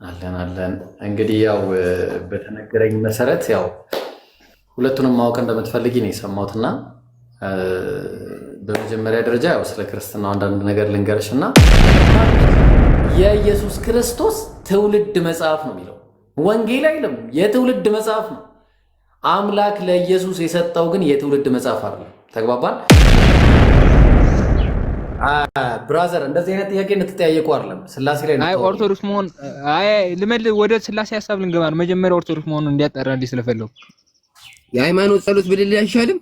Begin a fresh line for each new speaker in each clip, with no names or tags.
አለን እንግዲህ ያው በተነገረኝ መሰረት ያው ሁለቱንም ማወቅ እንደምትፈልጊ ነው የሰማሁትና በመጀመሪያ ደረጃ ያው ስለ ክርስትናው አንዳንድ ነገር ልንገርሽና የኢየሱስ ክርስቶስ ትውልድ መጽሐፍ ነው የሚለው ወንጌል አይልም፣ የትውልድ መጽሐፍ ነው። አምላክ ለኢየሱስ የሰጠው ግን የትውልድ መጽሐፍ አይደለም። ተግባባን? ብራዘር እንደዚህ አይነት ጥያቄ እንድትጠያየቁ አይደለም። ስላሴ ላይ ነው።
ኦርቶዶክስ መሆን ወደ ስላሴ ሐሳብ ልንገባ ነው። መጀመሪያ ኦርቶዶክስ መሆኑን እንዲያጠራልኝ ስለፈለኩ
የሃይማኖት ጸሎት ብልል አይሻልም?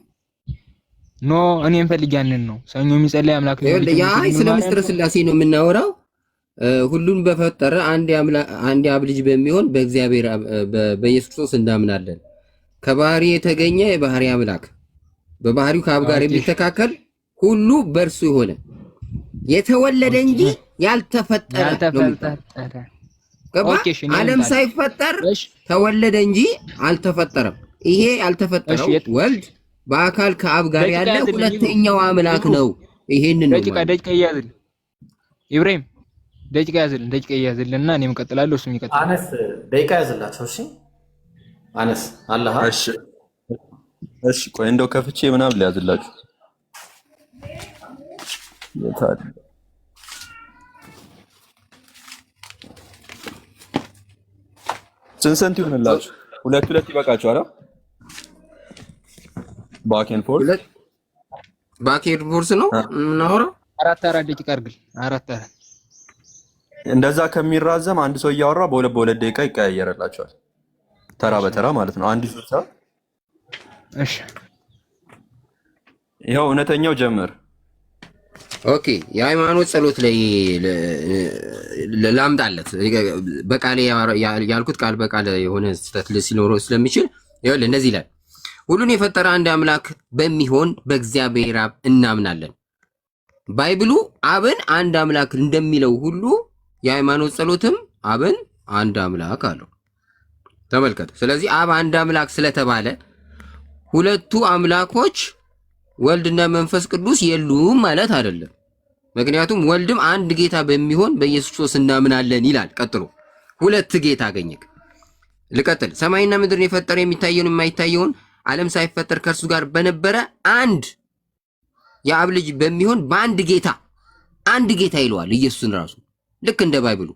ኖ እኔ እንፈልግ ያንን ነው። ሰኞ የሚጸልይ አምላክ ነው።
ስለ ምስጢረ ስላሴ ነው የምናወራው። ሁሉን በፈጠረ አንድ አብ ልጅ በሚሆን በእግዚአብሔር በኢየሱስ ክርስቶስ እናምናለን። ከባህሪ የተገኘ የባህሪ አምላክ በባህሪው ከአብ ጋር የሚተካከል ሁሉ በእርሱ የሆነ የተወለደ እንጂ ያልተፈጠረ ነው። ዓለም ሳይፈጠር ተወለደ እንጂ አልተፈጠረም። ይሄ ያልተፈጠረው ወልድ በአካል ከአብ ጋር ያለ ሁለተኛው አምላክ ነው። ይሄንን ነው
ደቂቃ ያዝል ኢብራሂም ደቂቃ ያዝልና እኔም እቀጥላለሁ፣ እሱም ይቀጥላል።
አነስ ደቂቃ ያዝላቸው። እሺ አነስ አላህ።
እሺ ቆይ እንደው ከፍቼ ምናምን ሊያዝላችሁ ስንት ይሆንላችሁ? ሁለት ይበቃችኋል? ባኬን
ፎርስ ነው እናወራ።
አራት ደቂቃ አድርግል። አራት
እንደዛ ከሚራዘም አንድ ሰው እያወራ በሁለት ደቂቃ ይቀያየርላችኋል፣ ተራ በተራ ማለት ነው። አንድ ሰው
እሺ፣
ይኸው እውነተኛው ጀምር።
ኦኬ፣ የሃይማኖት ጸሎት ላይ ላምጣለት። በቃሌ ያልኩት ቃል በቃል የሆነ ስህተት ሲኖረው ስለሚችል ይኸውልህ እንደዚህ ይላል። ሁሉን የፈጠረ አንድ አምላክ በሚሆን በእግዚአብሔር አብ እናምናለን። ባይብሉ አብን አንድ አምላክ እንደሚለው ሁሉ የሃይማኖት ጸሎትም አብን አንድ አምላክ አለው። ተመልከቱ። ስለዚህ አብ አንድ አምላክ ስለተባለ ሁለቱ አምላኮች ወልድና መንፈስ ቅዱስ የሉም ማለት አይደለም። ምክንያቱም ወልድም አንድ ጌታ በሚሆን በኢየሱስ ክርስቶስ እናምናለን ይላል። ቀጥሎ ሁለት ጌታ አገኘክ። ልቀጥል። ሰማይና ምድርን የፈጠረ የሚታየውን የማይታየውን ዓለም ሳይፈጠር ከእርሱ ጋር በነበረ አንድ የአብ ልጅ በሚሆን በአንድ ጌታ አንድ ጌታ ይለዋል ኢየሱስን ራሱ። ልክ እንደ ባይብሉ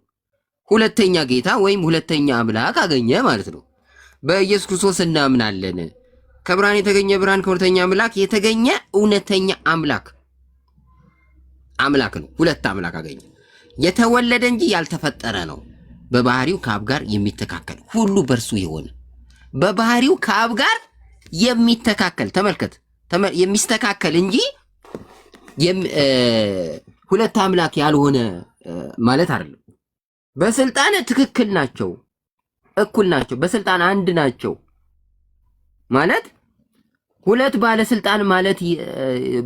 ሁለተኛ ጌታ ወይም ሁለተኛ አምላክ አገኘ ማለት ነው። በኢየሱስ ክርስቶስ እናምናለን። ከብርሃን የተገኘ ብርሃን ከእውነተኛ አምላክ የተገኘ እውነተኛ አምላክ ነው። ሁለት አምላክ አገኘ። የተወለደ እንጂ ያልተፈጠረ ነው። በባህሪው ከአብ ጋር የሚተካከል ሁሉ በእርሱ የሆነ በባህሪው ከአብ ጋር የሚተካከል ተመልከት፣ የሚስተካከል እንጂ ሁለት አምላክ ያልሆነ ማለት አይደለም። በስልጣን ትክክል ናቸው፣ እኩል ናቸው፣ በስልጣን አንድ ናቸው ማለት ሁለት ባለስልጣን ማለት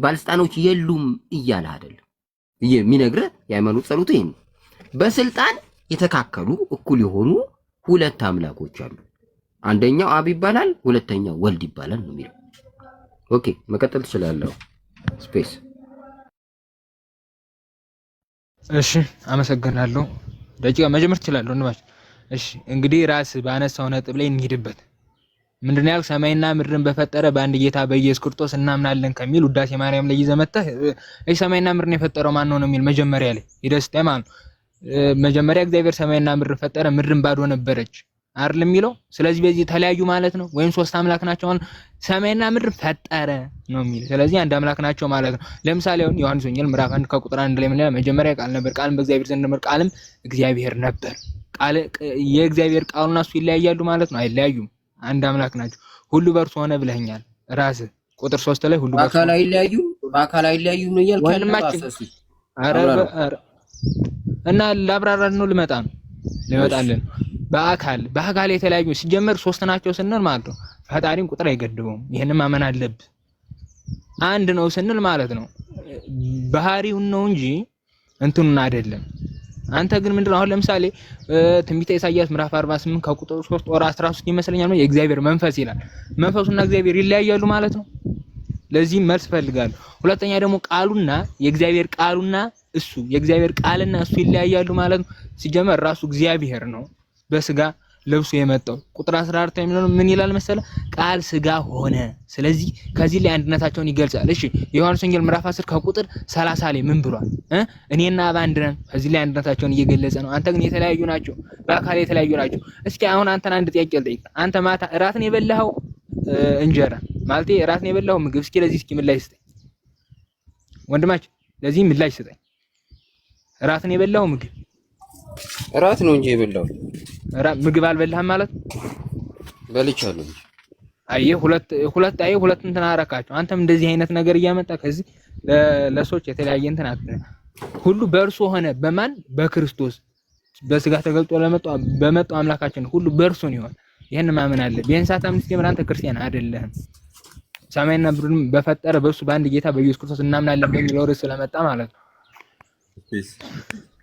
ባለስልጣኖች የሉም እያለ አይደለም። የሚነግርህ የሃይማኖት ጸሎቱ ይሄ ነው። በስልጣን የተካከሉ እኩል የሆኑ ሁለት አምላኮች አሉ። አንደኛው አብ ይባላል፣ ሁለተኛው ወልድ ይባላል ነው የሚለው። ኦኬ መቀጠል ትችላለህ። ስፔስ።
እሺ አመሰግናለሁ። ደቂቃ መጀመር ትችላለህ እንባል። እሺ እንግዲህ ራስ ባነሳው ነጥብ ላይ እንሂድበት። ምንድን ነው ያልክ? ሰማይና ምድርን በፈጠረ በአንድ ጌታ በኢየሱስ ክርስቶስ እናምናለን ከሚል ውዳሴ ማርያም ላይ ይዘመተህ እሺ ሰማይና ምድርን የፈጠረው ማን ነው የሚል መጀመሪያ ላይ ይደስተ ማለት ነው። መጀመሪያ እግዚአብሔር ሰማይና ምድርን ፈጠረ፣ ምድርን ባዶ ነበረች አይደል የሚለው። ስለዚህ በዚህ ተለያዩ ማለት ነው ወይም ሶስት አምላክ ናቸው ማለት ሰማይና ምድርን ፈጠረ ነው የሚል። ስለዚህ አንድ አምላክ ናቸው ማለት ነው። ለምሳሌ አሁን ዮሐንስ ወንጌል ምዕራፍ 1 ከቁጥር 1 ላይ ምን ይላል? መጀመሪያ ቃል ነበር፣ ቃልም በእግዚአብሔር ዘንድ ነበር፣ ቃልም እግዚአብሔር ነበር። ቃል የእግዚአብሔር ቃሉና እሱ ይለያያሉ ማለት ነው? አይለያዩም። አንድ አምላክ ናቸው። ሁሉ በእርሱ ሆነ ብለኛል ራስህ ቁጥር 3 ላይ ሁሉ
በአካል አይለያዩም ነው እያልከኝ።
አረ እና ላብራራ ነው ልመጣልን። በአካል የተለያዩ ሲጀመር ሶስት ናቸው ስንል ማለት ነው ፈጣሪን ቁጥር አይገድበውም። ይሄንን ማመን አለብህ። አንድ ነው ስንል ማለት ነው ባህሪውን ነው እንጂ እንትኑን አይደለም። አንተ ግን ምንድነው አሁን ለምሳሌ ትንቢተ ኢሳይያስ ምዕራፍ 48 ከቁጥር 3 ወራ 13 ይመስለኛል ነው የእግዚአብሔር መንፈስ ይላል። መንፈሱና እግዚአብሔር ይለያያሉ ማለት ነው። ለዚህም መልስ ፈልጋለሁ። ሁለተኛ ደግሞ ቃሉና የእግዚአብሔር ቃሉና እሱ የእግዚአብሔር ቃልና እሱ ይለያያሉ ማለት ነው። ሲጀመር ራሱ እግዚአብሔር ነው። በስጋ ለብሶ የመጣው። ቁጥር 14 የሚለው ምን ይላል መሰለ? ቃል ስጋ ሆነ። ስለዚህ ከዚህ ላይ አንድነታቸውን ይገልጻል። እሺ ዮሐንስ ወንጌል ምዕራፍ 10 ከቁጥር 30 ላይ ምን ብሏል? እኔና አብ አንድ ነን። ከዚህ ላይ አንድነታቸውን እየገለጸ ነው። አንተ ግን የተለያዩ ናቸው፣ በአካል የተለያዩ ናቸው። እስኪ አሁን አንተን አንድ ጥያቄ ልጠይቅ። አንተ ማታ እራትን የበላኸው እንጀራ ማለቴ እራትን የበላኸው ምግብ፣ እስኪ ለዚህ እስኪ ምላሽ ስጠኝ ወንድማችን፣ ለዚህ ምላሽ ስጠኝ። እራትን የበላኸው ምግብ
እራት ነው እንጂ የበላው
ምግብ አልበላህም ማለት
በልቻለሁ እንጂ።
አየህ ሁለት እንትን አረካቸው። አንተም እንደዚህ አይነት ነገር እያመጣ ከዚህ ለሰዎች የተለያየ እንትን ሁሉ በእርሱ ሆነ። በማን? በክርስቶስ በስጋ ተገልጦ በመጣው አምላካችን ሁሉ በእርሱ ነው ይሆን። ይሄን ማመን አለ። ቢያንሳት አምስት ጀምር አንተ ክርስቲያን አይደለህም። ሰማይና ምድርን በፈጠረ በእሱ በአንድ ጌታ በኢየሱስ ክርስቶስ እናምናለን በሚለው ርዕስ ስለመጣ ማለት ነው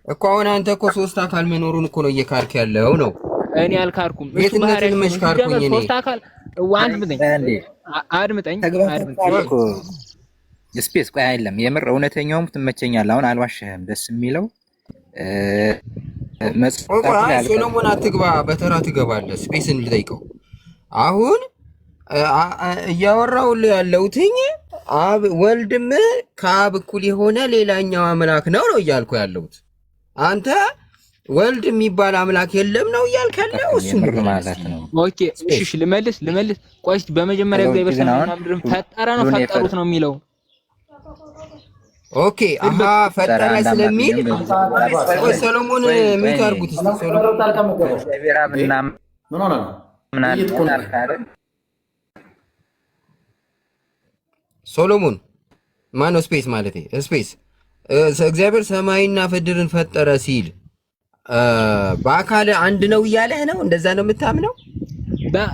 እኮ። አሁን አንተ እኮ ሶስት አካል መኖሩን እኮ ነው እየካድክ ያለው ነው።
እኔ አልካድኩም።
የትነትን መሽካድኩኝ እኔ
ሶስት አካል አድምጠኝ
ስፔስ ቆይ አይደለም የምር እውነተኛውም ትመቸኛለህ። አሁን አልዋሽህም። ደስ የሚለው
ሶሎሞን አትግባ፣ በተራ ትገባለህ። ስፔስን ልጠይቀው። አሁን እያወራሁልህ ያለሁትኝ አብ ወልድም ከአብ እኩል የሆነ ሌላኛው አምላክ ነው እያልኩ ያለሁት። አንተ ወልድ የሚባል አምላክ የለም ነው እያልክ ያለው እሱ
ማለት ነው።
ኦኬ እሺ፣ ልመልስ። ቆይ እስኪ በመጀመሪያ እግዚአብሔር ሰማይና ምድርን ፈጠረ ነው ፈጠሩት ነው የሚለው?
ኦኬ አሃ ፈጠረ ስለሚል ቆይ ሰሎሞን ምን ታርጉት እስቲ ሰሎሞን ማነው? ስፔስ ማለት ስፔስ እግዚአብሔር ሰማይና ምድርን ፈጠረ ሲል በአካል አንድ ነው እያለህ ነው? እንደዛ ነው የምታምነው?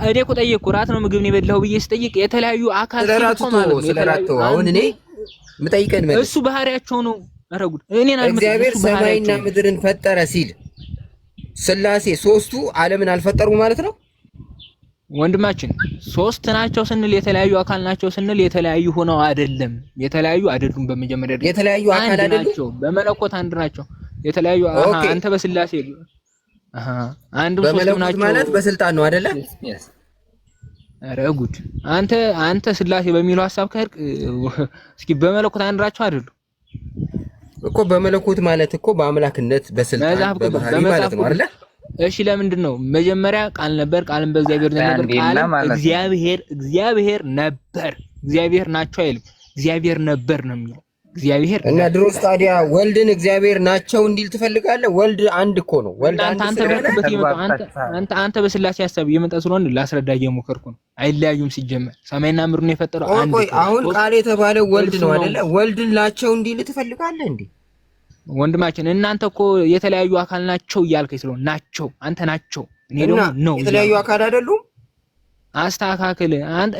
እኔ እኮ ጠየቅኩ። እራት ነው ምግብ ነው የበላኸው ብዬ ስጠይቅ የተለያዩ አካል
ስለራቱ አሁን እኔ የምጠይቀን ማለት
እሱ ባህሪያቸው ነው። ኧረ ጉድ! እኔን
እግዚአብሔር ሰማይና ምድርን ፈጠረ ሲል ስላሴ ሶስቱ ዓለምን አልፈጠሩ ማለት ነው?
ወንድማችን ሶስት ናቸው ስንል የተለያዩ አካል ናቸው ስንል የተለያዩ ሆነው አይደለም። የተለያዩ አይደሉም። በመጀመሪያ
የተለያዩ አካል አይደሉም።
በመለኮት አንድ ናቸው። የተለያዩ አንተ በስላሴ አንዱ ሶስት ናቸው
ማለት በስልጣን ነው አይደለ?
ኧረ ጉድ! አንተ ስላሴ በሚለው ሐሳብ ከሄድክ እስኪ በመለኮት አንድ ናቸው አይደሉ
እኮ። በመለኮት ማለት እኮ በአምላክነት በስልጣን በባህሪ ማለት ነው አይደለ?
እሺ ለምንድን ነው መጀመሪያ ቃል ነበር፣ ቃልም በእግዚአብሔር ዘንድ ነበር፣ ቃልም እግዚአብሔር ነበር። እግዚአብሔር ናቸው አይልም፣ እግዚአብሔር ነበር ነው የሚለው። እግዚአብሔር
እና ድሮስ ታዲያ ወልድን እግዚአብሔር ናቸው እንዲል ትፈልጋለህ? ወልድ አንድ እኮ ነው። ወልድ
አንተ በስላሴ ሐሳብ እየመጣ ስለሆነ ላስረዳ እየሞከርኩ ነው። አይለያዩም። ሲጀመር ሰማይና ምድርን የፈጠረው አንድ ነው።
አሁን ቃል የተባለው ወልድ ነው አይደለ? ወልድን ናቸው እንዲል ትፈልጋለህ እንዴ?
ወንድማችን እናንተ እኮ የተለያዩ አካል ናቸው እያልከኝ ስለሆነ ናቸው። አንተ ናቸው፣ እኔ ደግሞ ነው።
የተለያዩ አካል አይደሉም።
አስተካክል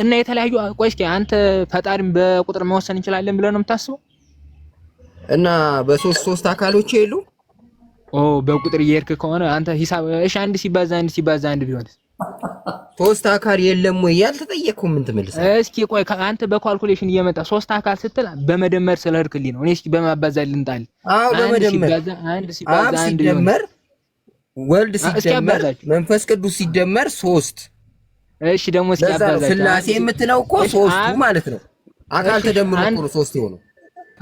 እና የተለያዩ ቆይ እስኪ አንተ ፈጣሪን በቁጥር መወሰን እንችላለን ብለህ ነው የምታስበው?
እና በሶስት አካሎች የሉ?
በቁጥር እየሄድክ ከሆነ አንተ ሂሳብ እሺ፣ አንድ ሲባዛ አንድ ቢሆንስ?
ሶስት አካል የለም ወይ ያልተጠየቅኩ ምን ትመልሳለህ?
እስኪ ቆይ አንተ በካልኩሌሽን እየመጣ ሶስት አካል ስትል በመደመር ስለህርክልኝ ነው። እኔ እስኪ በማባዛት ልንጣል።
በመደመር አንድ ሲባዛ አንድ ሲደመር ወልድ ሲደመር መንፈስ ቅዱስ ሲደመር ሶስት።
እሺ ደግሞ እስኪ አባዛት
ስላሴ የምትለው እኮ ሶስቱ ማለት ነው። አካል ተደምሮ እኮ ሶስት ይሆናል።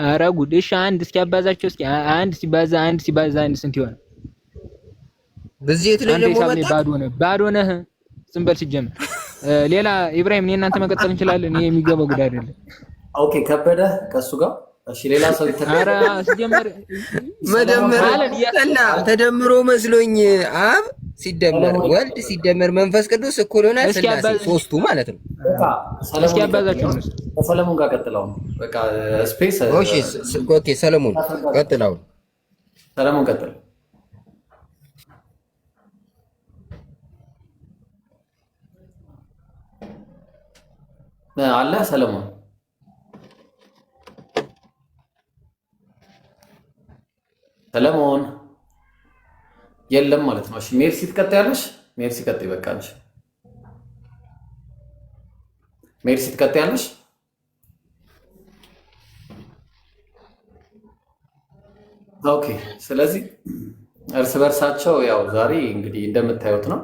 ኧረ ጉድ! እሺ አንድ እስኪ አባዛቸው እስኪ አንድ ሲባዛ አንድ ስንት ይሆናል?
በዚህ የተለየ
ባዶ ነህ። ዝም በል ሲጀመር። ሌላ ኢብራሂም፣ እኔ እናንተ መቀጠል እንችላለን። እኔ የሚገባው ጉዳይ አይደለም።
ኦኬ ከበደ ከሱ ጋር እሺ። ሌላ ሰው
ኧረ ሲጀመር
መደመርና ተደምሮ መስሎኝ አብ ሲደመር ወልድ ሲደመር መንፈስ ቅዱስ እኩል ሆነ ስላሴ ሶስቱ ማለት ነው።
እስኪ አባዛቸው ነው።
ሰለሞን ጋር ቀጥለው ነው በቃ ስፔስ።
ኦኬ ሰለሞን ቀጥለው።
ሰለሞን ቀጥል አለ። ሰለሞን የለም ማለት ነው። እሺ ሜርሲ ትቀጥያለሽ። ሜርሲ ቀጥይ። በቃ አንቺ ሜርሲ ትቀጥያለሽ። ኦኬ ስለዚህ እርስ በርሳቸው ያው ዛሬ እንግዲህ እንደምታዩት ነው፣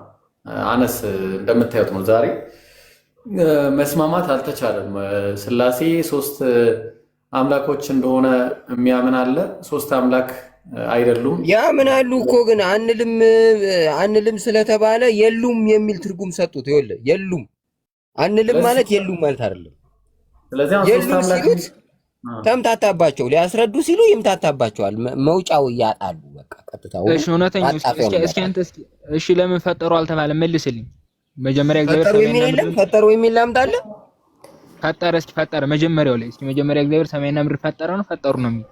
አነስ እንደምታዩት ነው። ዛሬ መስማማት አልተቻለም። ስላሴ ሶስት አምላኮች እንደሆነ የሚያምን አለ፣ ሶስት አምላክ አይደሉም
ያምናሉ እኮ ግን አንልም ስለተባለ የሉም የሚል ትርጉም ሰጡት። ይኸውልህ የሉም አንልም ማለት የሉም ማለት አይደለም።
ስለዚህ አሁን ሶስት
የሉም
አምላክ
ሲሉት ተምታታባቸው፣ ሊያስረዱ ሲሉ ይምታታባቸዋል። መውጫው ያጣሉ። በቃ ቀጥታው
እሺ እውነተኛው እስኪ አንተ እሺ ለምን ፈጠሩ አልተባለም? መልስልኝ። መጀመሪያ እግዚአብሔር
ፈጠሩ የሚል ላምጣለ
ፈጠረ። እስኪ ፈጠረ መጀመሪያው ላይ እስኪ መጀመሪያ እግዚአብሔር ሰማይና ምድር ፈጠረ ነው ፈጠሩ ነው የሚል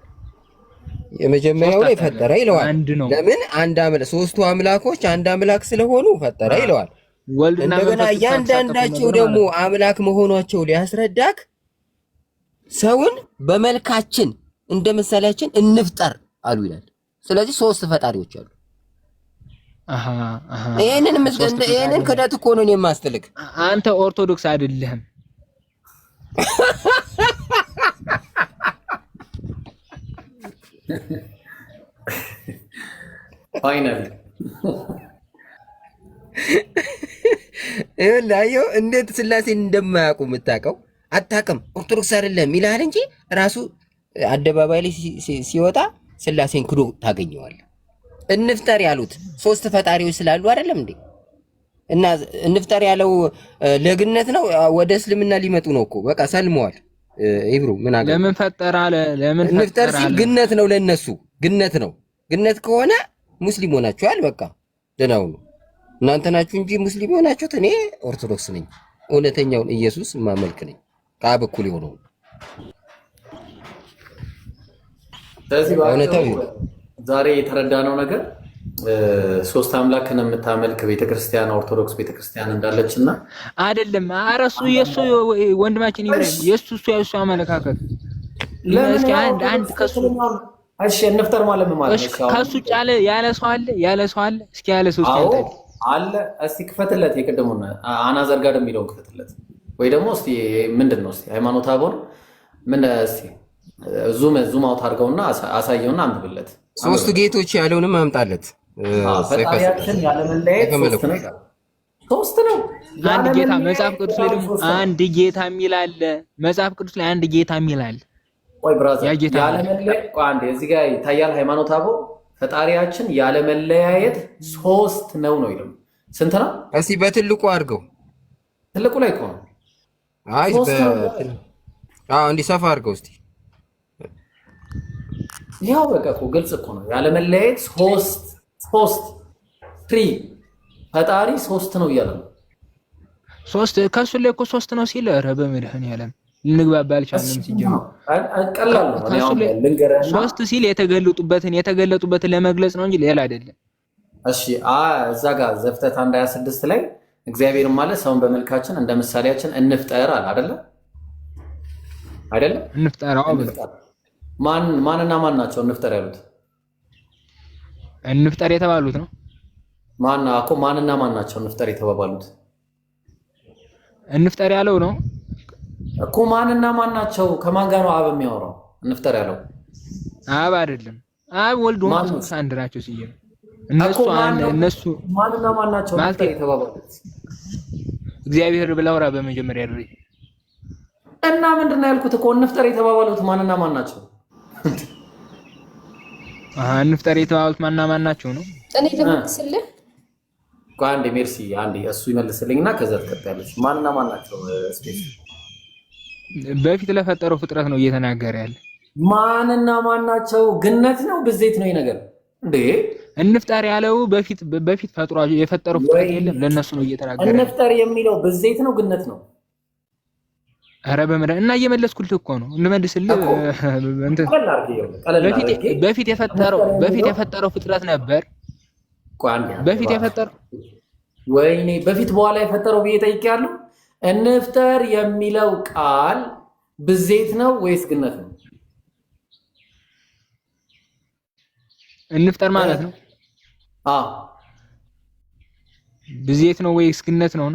የመጀመሪያው ላይ ፈጠረ ይለዋል። ለምን አንድ አምላክ ሶስቱ አምላኮች አንድ አምላክ ስለሆኑ ፈጠረ ይለዋል። እንደገና እያንዳንዳቸው ደግሞ አምላክ መሆናቸው ሊያስረዳክ ሰውን በመልካችን እንደ ምሳሌያችን እንፍጠር አሉ ይላል። ስለዚህ ሶስት ፈጣሪዎች አሉ። ይሄንን ክደት እኮ ነው የማስተልክ።
አንተ ኦርቶዶክስ አይደለህም።
ፋይናል
ይኸውልህ እንዴት ስላሴን እንደማያውቁ የምታውቀው አታውቅም። ኦርቶዶክስ አይደለም ይልሃል እንጂ ራሱ አደባባይ ላይ ሲወጣ ስላሴን ክዶ ታገኘዋለህ። እንፍጠር ያሉት ሶስት ፈጣሪዎች ስላሉ አይደለም እንዴ? እና እንፍጠር ያለው ለግነት ነው። ወደ እስልምና ሊመጡ ነው እኮ በቃ ሰልመዋል። ኢብሩ ምን አገ
ለምን ፈጠር አለ? ለምን
እንፍጠር ሲል ግነት ነው ለነሱ ግነት ነው። ግነት ከሆነ ሙስሊም ሆናችኋል። በቃ ደህናው ነው። እናንተ ናችሁ እንጂ ሙስሊም ሆናችሁት። እኔ ኦርቶዶክስ ነኝ። እውነተኛውን ኢየሱስ ማመልክ ነኝ። ከአብ እኩል የሆነው
እውነታው ዛሬ የተረዳነው ነገር ሶስት አምላክን የምታመልክ ቤተክርስቲያን ኦርቶዶክስ ቤተክርስቲያን እንዳለችና አይደለም።
አረሱ የሱ ወንድማችን ኢብራሂም የሱ አመለካከት ለምን አንድ ከሱ
እሺ እንፍጠር ማለት ማለት ነው።
ከሱ ጫለ ያለ ሰው አለ። እስኪ ያለ ሰው
አለ። እስቲ ክፈትለት፣ የቅድሙን አናዘር ጋር የሚለውን ክፈትለት፣ ወይ ደግሞ እስቲ ምንድን ነው እስቲ ሃይማኖት አቦን ምን እስቲ ዙም አውት አድርገውና አሳየውና አንብብለት።
ሶስት ጌቶች ያለውንም አምጣለት።
ፈጣሪያችን ያለመለየት ሶስት ነው።
አንድ ጌታ መጽሐፍ ቅዱስ ላይ ደግሞ አንድ ጌታ የሚል አለ። መጽሐፍ ቅዱስ ላይ አንድ ጌታ የሚል አለ።
ቆይ ብራዘር ያለመለየት አንዴ እዚህ ጋር ይታያል። ሃይማኖት አቦ ፈጣሪያችን ያለመለያየት ሶስት ነው ይላል። ስንት ነው?
እስቲ በትልቁ አድርገው።
ትልቁ ላይ እኮ ነው።
አይ እንዲሰፋ አድርገው እስቲ።
ያው በቃ እኮ ግልጽ እኮ ነው። ያለመለያየት ሶስት ትሪ ፈጣሪ ሶስት ነው እያለ ነው።
ሶስት ከሱ ላይ እኮ ሶስት ነው ሲል ኧረ በመድኃኒዓለም ልንግባባ አልቻልንም። ሲጀምር
ቀላል ነው።
ሶስት ሲል የተገለጡበትን ለመግለጽ ነው እንጂ ሌላ አይደለም።
እሺ እዛ ጋር ዘፍጥረት 1:26 ላይ እግዚአብሔር ማለት ሰውን በመልካችን እንደ ምሳሌያችን እንፍጠር አለ አይደለም?
እንፍጠር
ማንና ማን ናቸው እንፍጠር ያሉት?
እንፍጠር የተባሉት ነው።
ማንና ማን ናቸው እንፍጠር የተባባሉት?
እንፍጠር ያለው ነው
እኮ ማንና ማን ናቸው? ከማን ጋር ነው አብ የሚያወራው? እንፍጠር ያለው
አብ አይደለም። አብ ወልድ መንፈስ አንድ ናቸው ሲጀምር እነሱ
ማንና ማን ናቸው እንፍጠር የተባባሉት?
እግዚአብሔር ብለው ራ በመጀመሪያ ድሬ
እና ምንድነው ያልኩት እኮ እንፍጠር የተባባሉት ማንና ማን ናቸው?
እንፍጠር የተባባሉት ማንና ማን ናቸው ነው።
እኔ ልመልስልህ።
አንዴ ሜርሲ አንዴ እሱ ይመልስልኝና ከዛ ትቀጥያለሽ። ማንና ማን ናቸው? ስፔስ
በፊት ለፈጠረው ፍጥረት ነው እየተናገረ ያለ።
ማንና ማን ናቸው? ግነት ነው ብዜት ነው ነገር እንዴ?
እንፍጠር ያለው በፊት ፈጥሮ የፈጠረው ፍጥረት የለም። ለነሱ ነው እየተናገረ።
እንፍጠር የሚለው ብዜት ነው ግነት ነው?
ኧረ በመድኃኒዓለም እና እየመለስኩልህ እኮ ነው። እንመልስልህ እንትን በፊት የፈጠረው ፍጥረት ነበር። በፊት የፈጠረው
ወይኔ በፊት በኋላ የፈጠረው ብዬ ጠይቄያለሁ። እንፍጠር የሚለው ቃል ብዜት ነው ወይስ ግነት ነው?
እንፍጠር ማለት ነው። ብዜት ነው ወይስ ግነት ነው?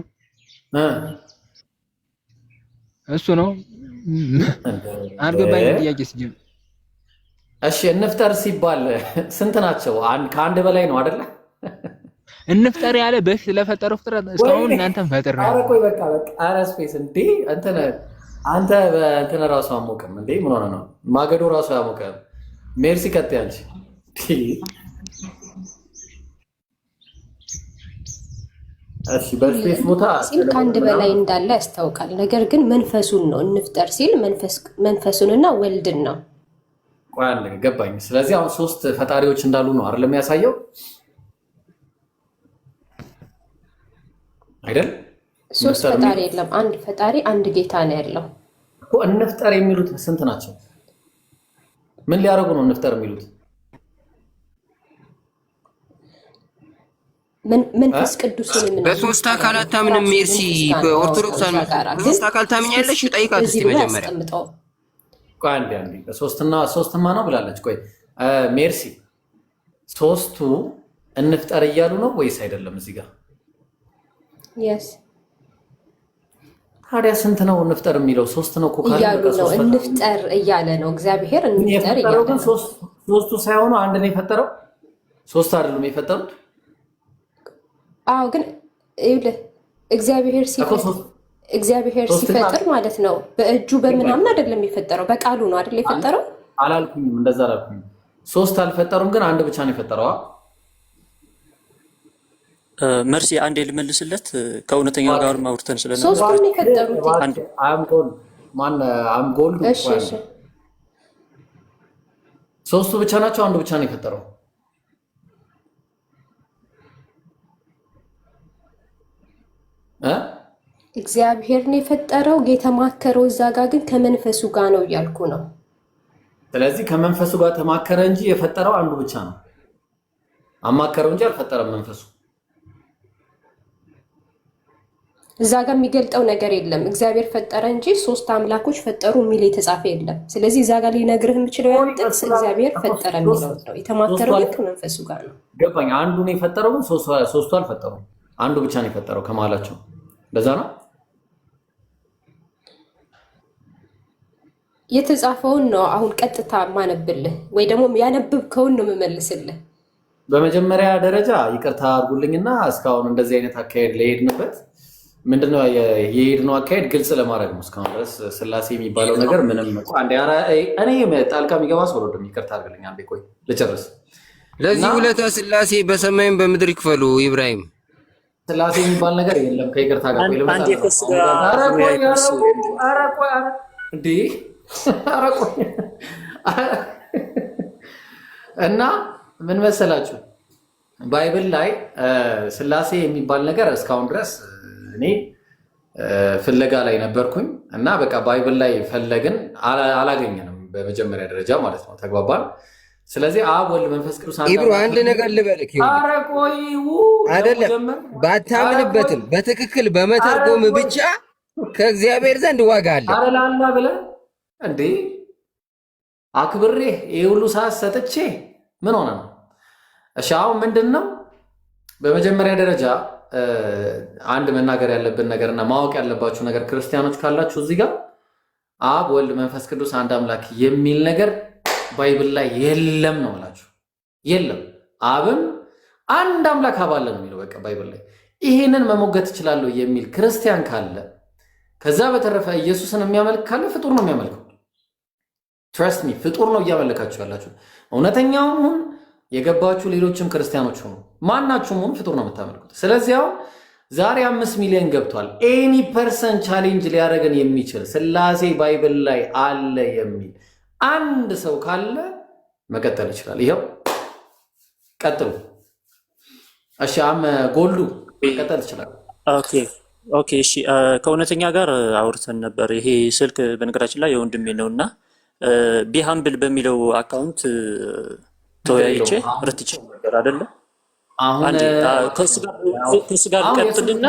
እሱ ነው አልገባኝ። ጥያቄ ሲጀምር
እሺ እንፍጠር ሲባል ስንት ናቸው? ከአንድ በላይ ነው አይደለ?
እንፍጠር ያለ በፊት ለፈጠረው ፍጥረት እስካሁን እናንተም ፈጥር ነው።
ኧረ ቆይ በቃ ኧረ ስፔስ እንዴ አንተ በእንትን ራሱ አሞቅም እንዴ? ምን ሆነ ነው? ማገዶ ራሱ አሞቅም። ሜርሲ ቀጥይ አንቺ። እሺ በስፔስ ቦታ
ሲል ከአንድ በላይ እንዳለ ያስታውቃል። ነገር ግን መንፈሱን ነው እንፍጠር ሲል መንፈሱንና ወልድን ነው።
ቆይ አንድ ገባኝ። ስለዚህ አሁን ሶስት ፈጣሪዎች እንዳሉ ነው አይደል የሚያሳየው አይደል?
ሶስት ፈጣሪ የለም፣ አንድ ፈጣሪ አንድ ጌታ ነው ያለው
እኮ። እንፍጠር የሚሉት ስንት ናቸው? ምን ሊያደርጉ ነው እንፍጠር የሚሉት?
መንፈስ ቅዱስን ምን
በሶስት አካል አታምንም ሜርሲ? በኦርቶዶክስ በሶስት አካል ታምኛለሽ? ጠይቃት እስቲ መጀመሪያ።
ቆይ አንዴ ሶስትማ ነው ብላለች። ቆይ ሜርሲ ሶስቱ እንፍጠር እያሉ ነው ወይስ አይደለም? እዚህ ጋር
yes
ታዲያ ስንት ነው እንፍጠር የሚለው? ሶስት ነው እኮ
እያሉ ነው። እንፍጠር እያለ ነው እግዚአብሔር። እንፍጠር እያለ ነው።
ሶስቱ ሳይሆኑ አንድ ነው የፈጠረው። ሶስት አይደሉም የፈጠሩት።
አዎ ግን ይኸውልህ እግዚአብሔር ሲፈጥር ማለት ነው በእጁ በምናምን አይደለም የፈጠረው፣ በቃሉ ነው አይደል የፈጠረው?
አላልኩኝም፣ እንደዛ አላልኩኝም። ሶስት አልፈጠሩም፣ ግን አንድ ብቻ ነው የፈጠረው።
መርሲ አንዴ ልመልስለት። ከእውነተኛው ጋር ማውርተን ስለነበር
ሶስት ነው የፈጠሩት።
አምጎል ሶስቱ ብቻ ናቸው፣ አንዱ ብቻ ነው የፈጠረው።
እግዚአብሔር ነው የፈጠረው። የተማከረው እዛ ጋር ግን ከመንፈሱ ጋር ነው እያልኩ ነው።
ስለዚህ ከመንፈሱ ጋር ተማከረ እንጂ የፈጠረው አንዱ ብቻ ነው። አማከረው እንጂ አልፈጠረም መንፈሱ።
እዛ ጋር የሚገልጠው ነገር የለም። እግዚአብሔር ፈጠረ እንጂ ሶስት አምላኮች ፈጠሩ የሚል የተጻፈ የለም። ስለዚህ እዛ ጋር ሊነግርህ የምችለው ጥቅስ እግዚአብሔር ፈጠረ የሚለው ነው። የተማከረው ግን ከመንፈሱ ጋር ነው።
ገባኝ። አንዱን የፈጠረው ግን ሶስቱ አልፈጠሩም። አንዱ ብቻ ነው የፈጠረው ከመሀላቸው። ለዛ ነው
የተጻፈውን ነው አሁን ቀጥታ ማነብልህ ወይ ደግሞ ያነብብከውን ነው የምመልስልህ።
በመጀመሪያ ደረጃ ይቅርታ አድርጉልኝና እስካሁን እንደዚህ አይነት አካሄድ ለሄድንበት ምንድነው የሄድነው አካሄድ ግልጽ ለማድረግ ነው። እስካሁን ድረስ ስላሴ የሚባለው ነገር ምንም እኔ ጣልቃ የሚገባ ሰው ወደም ይቅርታ አድርግልኝ። አንዴ ቆይ ልጨርስ።
ለዚህ ውለታ ስላሴ በሰማይም በምድር ይክፈሉ። ኢብራሂም
ስላሴ የሚባል ነገር የለም። ከይቅርታ ጋር እና ምን መሰላችሁ ባይብል ላይ ስላሴ የሚባል ነገር እስካሁን ድረስ እኔ ፍለጋ ላይ ነበርኩኝ እና በቃ ባይብል ላይ ፈለግን አላገኘንም። በመጀመሪያ ደረጃ ማለት ነው። ተግባባን። ስለዚህ አብ ወልድ መንፈስ ቅዱስ
ኢብሮ አንድ ነገር ልበልክ አይደለም፣ ባታምንበትም በትክክል በመተርጎም ብቻ ከእግዚአብሔር ዘንድ ዋጋ አለ።
አላላ ብለህ እንዴ አክብሬ ይሄ ሁሉ ሰዓት ሰጥቼ ምን ሆነ ነው? እሺ አሁን ምንድን ነው በመጀመሪያ ደረጃ አንድ መናገር ያለብን ነገርና ማወቅ ያለባችሁ ነገር ክርስቲያኖች ካላችሁ እዚህ ጋር አብ ወልድ መንፈስ ቅዱስ አንድ አምላክ የሚል ነገር ባይብል ላይ የለም ነው እላችሁ። የለም። አብም አንድ አምላክ አብ አለ ነው የሚለው በቃ ባይብል ላይ። ይሄንን መሞገት እችላለሁ የሚል ክርስቲያን ካለ፣ ከዛ በተረፈ ኢየሱስን የሚያመልክ ካለ ፍጡር ነው የሚያመልከው። ትረስት ሚ ፍጡር ነው እያመለካችሁ ያላችሁ። እውነተኛውም ሁን የገባችሁ ሌሎችም ክርስቲያኖች ሆኑ ማናችሁም ሁን ፍጡር ነው የምታመልኩት። ስለዚህ አሁን ዛሬ 5 ሚሊዮን ገብቷል። ኤኒ ፐርሰን ቻሌንጅ ሊያደርገን የሚችል ስላሴ ባይብል ላይ አለ የሚል አንድ ሰው ካለ መቀጠል ይችላል። ይኸው ቀጥሉ። እሺ ጎልዱ መቀጠል ይችላል።
ኦኬ እሺ። ከእውነተኛ ጋር አውርተን ነበር። ይሄ ስልክ በነገራችን ላይ የወንድሜ ነውና ቢሃምብል በሚለው አካውንት ተወያይቼ ረትቼ ነበር አይደለ? አሁን ከሱ ጋር ቀጥልና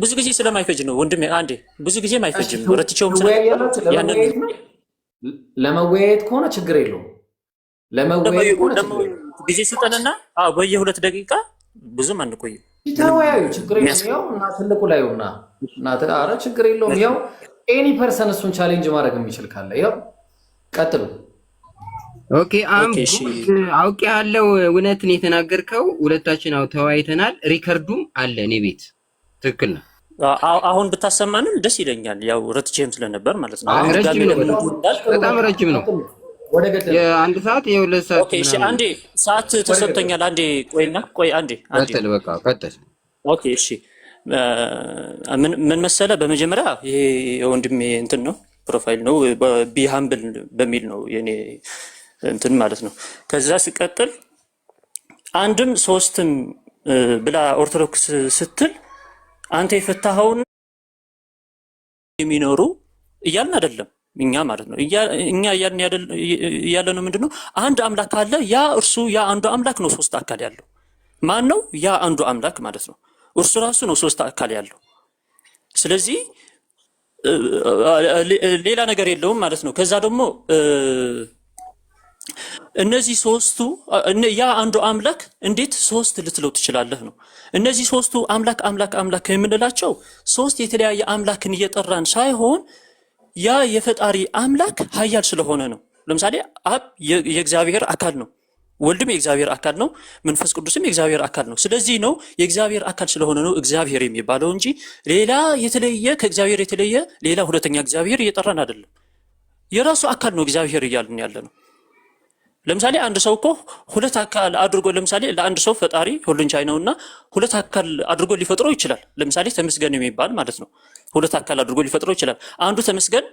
ብዙ ጊዜ ስለማይፈጅ ነው ወንድሜ። አንዴ ብዙ ጊዜ ማይፈጅም ረትቼውም ያንን
ለመወያየት ከሆነ ችግር የለውም። ለመወያየት ከሆነ
ጊዜ ስጠንና በየ2 ደቂቃ ብዙም አንቆይም።
ተወያዩ፣ ችግር የለውም። ያው እና ትልቁ ላይ ሆና እና ኧረ ችግር የለውም። ያው ኤኒ ፐርሰን እሱን ቻሌንጅ ማድረግ የሚችል ካለ ያው ቀጥሉ።
ኦኬ አውቄ ያለው እውነትን የተናገርከው ሁለታችን ተወያይተናል። ሪከርዱም አለ እኔ ቤት። ትክክል ነው።
አሁን ብታሰማንም ደስ ይለኛል። ያው ረትቼም ስለነበር ማለት ነው።
ረጅም ነው፣ በጣም ረጅም ነው። የአንድ ሰዓት የሁለት ሰዓት።
ኦኬ እሺ፣ አንዴ ሰዓት ተሰጥቶኛል። አንዴ ቆይ አንዴ
ቀጥል፣ በቃ ቀጥል።
ኦኬ እሺ፣ ምን መሰለ፣ በመጀመሪያ ይሄ የወንድሜ እንትን ነው፣ ፕሮፋይል ነው፣ ቢሃምብል በሚል ነው የኔ እንትን ማለት ነው። ከዛ ሲቀጥል አንድም ሶስትም ብላ ኦርቶዶክስ ስትል አንተ የፈታኸውን የሚኖሩ እያልን አይደለም እኛ ማለት ነው። እኛ እያልን ያለ ነው ምንድነው? አንድ አምላክ አለ። ያ እርሱ ያ አንዱ አምላክ ነው ሶስት አካል ያለው። ማን ነው ያ አንዱ አምላክ ማለት ነው? እርሱ ራሱ ነው ሶስት አካል ያለው። ስለዚህ ሌላ ነገር የለውም ማለት ነው። ከዛ ደግሞ እነዚህ ሶስቱ ያ አንዱ አምላክ እንዴት ሶስት ልትለው ትችላለህ ነው። እነዚህ ሶስቱ አምላክ የምንላቸው ሶስት የተለያየ አምላክን እየጠራን ሳይሆን ያ የፈጣሪ አምላክ ኃያል ስለሆነ ነው። ለምሳሌ አብ የእግዚአብሔር አካል ነው፣ ወልድም የእግዚአብሔር አካል ነው፣ መንፈስ ቅዱስም የእግዚአብሔር አካል ነው። ስለዚህ ነው የእግዚአብሔር አካል ስለሆነ ነው እግዚአብሔር የሚባለው እንጂ ሌላ የተለየ ከእግዚአብሔር የተለየ ሌላ ሁለተኛ እግዚአብሔር እየጠራን አይደለም። የራሱ አካል ነው እግዚአብሔር እያልን ያለ ነው። ለምሳሌ አንድ ሰው እኮ ሁለት አካል አድርጎ ለምሳሌ ለአንድ ሰው ፈጣሪ ሁሉን ቻይ ነውና ሁለት አካል አድርጎ ሊፈጥረው ይችላል። ለምሳሌ ተመስገን የሚባል ማለት ነው ሁለት አካል አድርጎ ሊፈጥረው ይችላል። አንዱ ተመስገን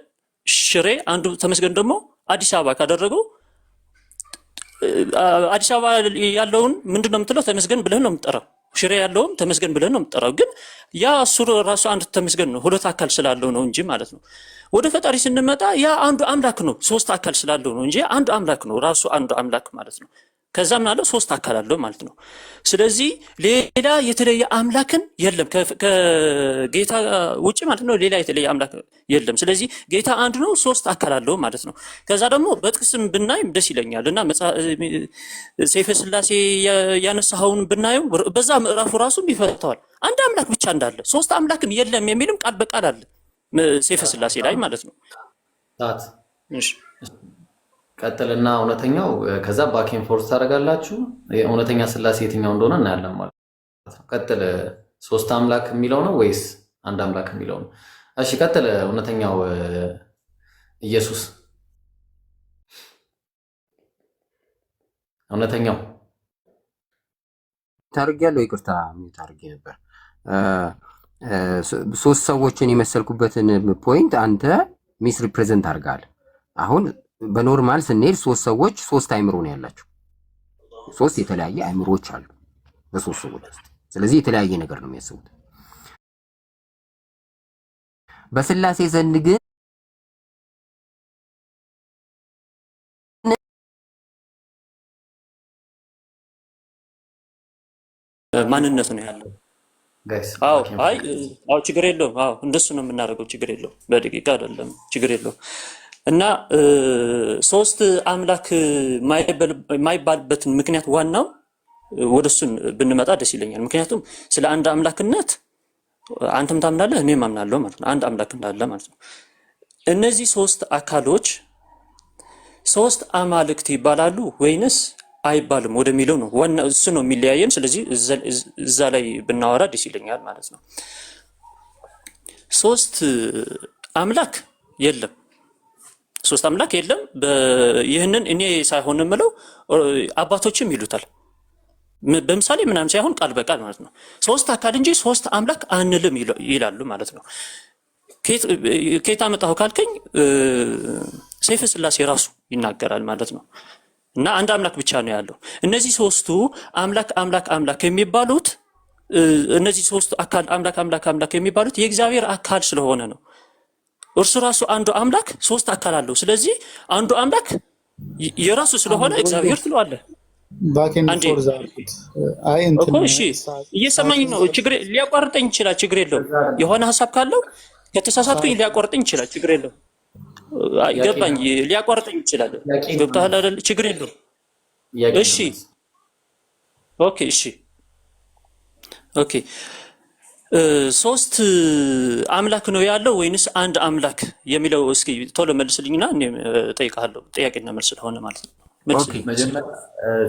ሽሬ፣ አንዱ ተመስገን ደግሞ አዲስ አበባ ካደረገው አዲስ አበባ ያለውን ምንድነው የምትለው? ተመስገን ብለህ ነው የምትጠራው። ሽሬ ያለውም ተመስገን ብለህ ነው የምትጠራው። ግን ያ እሱ ራሱ አንድ ተመስገን ነው፣ ሁለት አካል ስላለው ነው እንጂ ማለት ነው። ወደ ፈጣሪ ስንመጣ ያ አንዱ አምላክ ነው፣ ሶስት አካል ስላለው ነው እንጂ አንዱ አምላክ ነው፣ ራሱ አንዱ አምላክ ማለት ነው። ከዛም አለ ሶስት አካል አለው ማለት ነው። ስለዚህ ሌላ የተለየ አምላክን የለም ከጌታ ውጪ ማለት ነው። ሌላ የተለየ አምላክ የለም። ስለዚህ ጌታ አንድ ነው፣ ሶስት አካል አለው ማለት ነው። ከዛ ደግሞ በጥቅስም ብናይም ደስ ይለኛል እና ሰይፈ ስላሴ ያነሳኸውን ብናየው በዛ ምዕራፉ ራሱም ይፈተዋል። አንድ አምላክ ብቻ እንዳለ ሶስት አምላክም የለም የሚልም ቃል በቃል አለ ሰይፈ ስላሴ ላይ ማለት ነው። እሺ
ቀጥልና እውነተኛው ከዛ ባኬን ፎርስ ታደርጋላችሁ። እውነተኛ ስላሴ የትኛው እንደሆነ እናያለን ማለት ነው። ቀጥል። ሶስት አምላክ የሚለው ነው ወይስ አንድ አምላክ የሚለው ነው? እሺ ቀጥል። እውነተኛው ኢየሱስ እውነተኛው
ታርጊያለሁ። ይቅርታ ታርጊ ነበር። ሶስት ሰዎችን የመሰልኩበትን ፖይንት አንተ ሚስ ሪፕሬዘንት አድርጋል። አሁን በኖርማል ስንሄድ ሶስት ሰዎች ሶስት አይምሮ ነው ያላቸው። ሶስት የተለያየ አይምሮዎች አሉ በሶስት ሰዎች ውስጥ። ስለዚህ የተለያየ ነገር ነው የሚያስቡት። በስላሴ ዘንድ ግን
ማንነት ነው ያለው። አዎ ችግር የለውም። አዎ እንደሱ ነው የምናደርገው። ችግር የለውም። በደቂቃ አይደለም፣ ችግር የለውም። እና ሶስት አምላክ የማይባልበትን ምክንያት ዋናው ወደሱን ብንመጣ ደስ ይለኛል። ምክንያቱም ስለ አንድ አምላክነት አንተም ታምናለህ እኔም አምናለሁ ማለት ነው። አንድ አምላክ እንዳለ ማለት ነው። እነዚህ ሶስት አካሎች ሶስት አማልክት ይባላሉ ወይንስ አይባልም ወደሚለው ነው ዋና እሱ ነው የሚለያየን። ስለዚህ እዛ ላይ ብናወራ ደስ ይለኛል ማለት ነው። ሶስት አምላክ የለም፣ ሶስት አምላክ የለም። ይህንን እኔ ሳይሆን የምለው አባቶችም ይሉታል። በምሳሌ ምናምን ሳይሆን ቃል በቃል ማለት ነው። ሶስት አካል እንጂ ሶስት አምላክ አንልም ይላሉ ማለት ነው። ከየት አመጣሁ ካልከኝ ሰይፈ ስላሴ ራሱ ይናገራል ማለት ነው። እና አንድ አምላክ ብቻ ነው ያለው። እነዚህ ሶስቱ አምላክ የሚባሉት እነዚህ ሶስቱ አካል አምላክ የሚባሉት የእግዚአብሔር አካል ስለሆነ ነው። እርሱ ራሱ አንዱ አምላክ ሶስት አካል አለው። ስለዚህ አንዱ አምላክ የራሱ ስለሆነ እግዚአብሔር ትለዋለህ። እሺ እየሰማኝ ነው። ችግር ሊያቋርጠኝ ይችላል። ችግር የለውም። የሆነ ሀሳብ ካለው ከተሳሳትኩኝ ሊያቋርጠኝ ይችላል። ችግር የለውም። ገባኝ። ሊያቋርጠኝ ይችላል። ገብቶሃል አይደል? ችግር የለውም። እሺ ኦኬ እሺ ኦኬ ሶስት አምላክ ነው ያለው ወይንስ አንድ አምላክ የሚለው እስኪ ቶሎ መልስልኝና እኔ እጠይቅሃለሁ። ጥያቄና መልስ ስለሆነ ማለት ነው።
ኦኬ
መጀመሪያ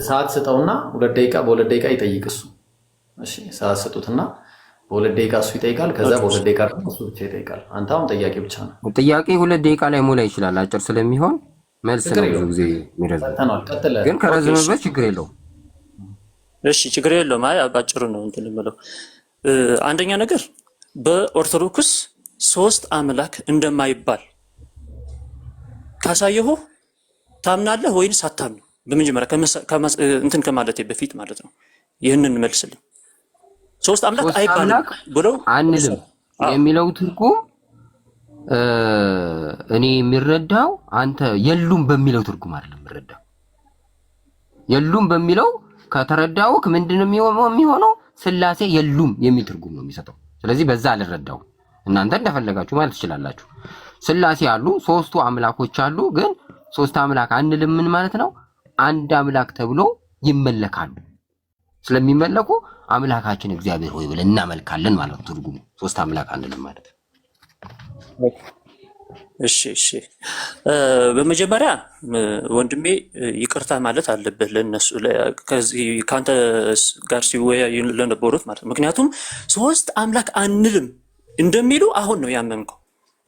ሰዓት ስጠውና 2 ደቂቃ በ2 ደቂቃ ይጠይቅ እሱ። እሺ ሰዓት ስጡትና በ2 ደቂቃ እሱ ይጠይቃል። ከዛ በ2 ደቂቃ ደግሞ እሱ ብቻ ይጠይቃል። አንተ አሁን ጠያቂ ብቻ ነው።
ጥያቄ 2 ደቂቃ ላይ ሞላ ይችላል፣ አጭር ስለሚሆን መልስ ነው ብዙ ጊዜ የሚረዝም፣ ግን ከረዘመበት ችግር የለውም።
እሺ ችግር የለውም። አይ ባጭሩ ነው እንትን የምለው አንደኛ ነገር በኦርቶዶክስ 3 አምላክ እንደማይባል ካሳየሁ ታምናለህ ወይንስ አታምንም? በመጀመሪያ እንትን ከማለቴ በፊት ማለት ነው ይህንን መልስልኝ። 3 አምላክ አይባልም ብለው
አንልም የሚለው ትርጉም እኔ የሚረዳው አንተ የሉም በሚለው ትርጉም አይደለም የሚረዳው። የሉም በሚለው ከተረዳውክ ምንድነው የሚሆነው? ስላሴ የሉም የሚል ትርጉም ነው የሚሰጠው። ስለዚህ በዛ አልረዳው። እናንተ እንደፈለጋችሁ ማለት ትችላላችሁ። ስላሴ አሉ፣ 3ቱ አምላኮች አሉ። ግን 3 አምላክ አንልም ምን ማለት ነው? አንድ አምላክ ተብሎ ይመለካሉ። ስለሚመለኩ አምላካችን እግዚአብሔር ሆይ ብለን እናመልካለን ማለት ነው ትርጉሙ። 3 አምላክ አንልም ማለት ነው።
እሺ በመጀመሪያ ወንድሜ ይቅርታ ማለት አለብህ ለነሱ ከዚህ ካንተ ጋር ሲወያዩ ለነበሩት ማለት ነው። ምክንያቱም 3 አምላክ አንልም እንደሚሉ አሁን ነው ያመንከው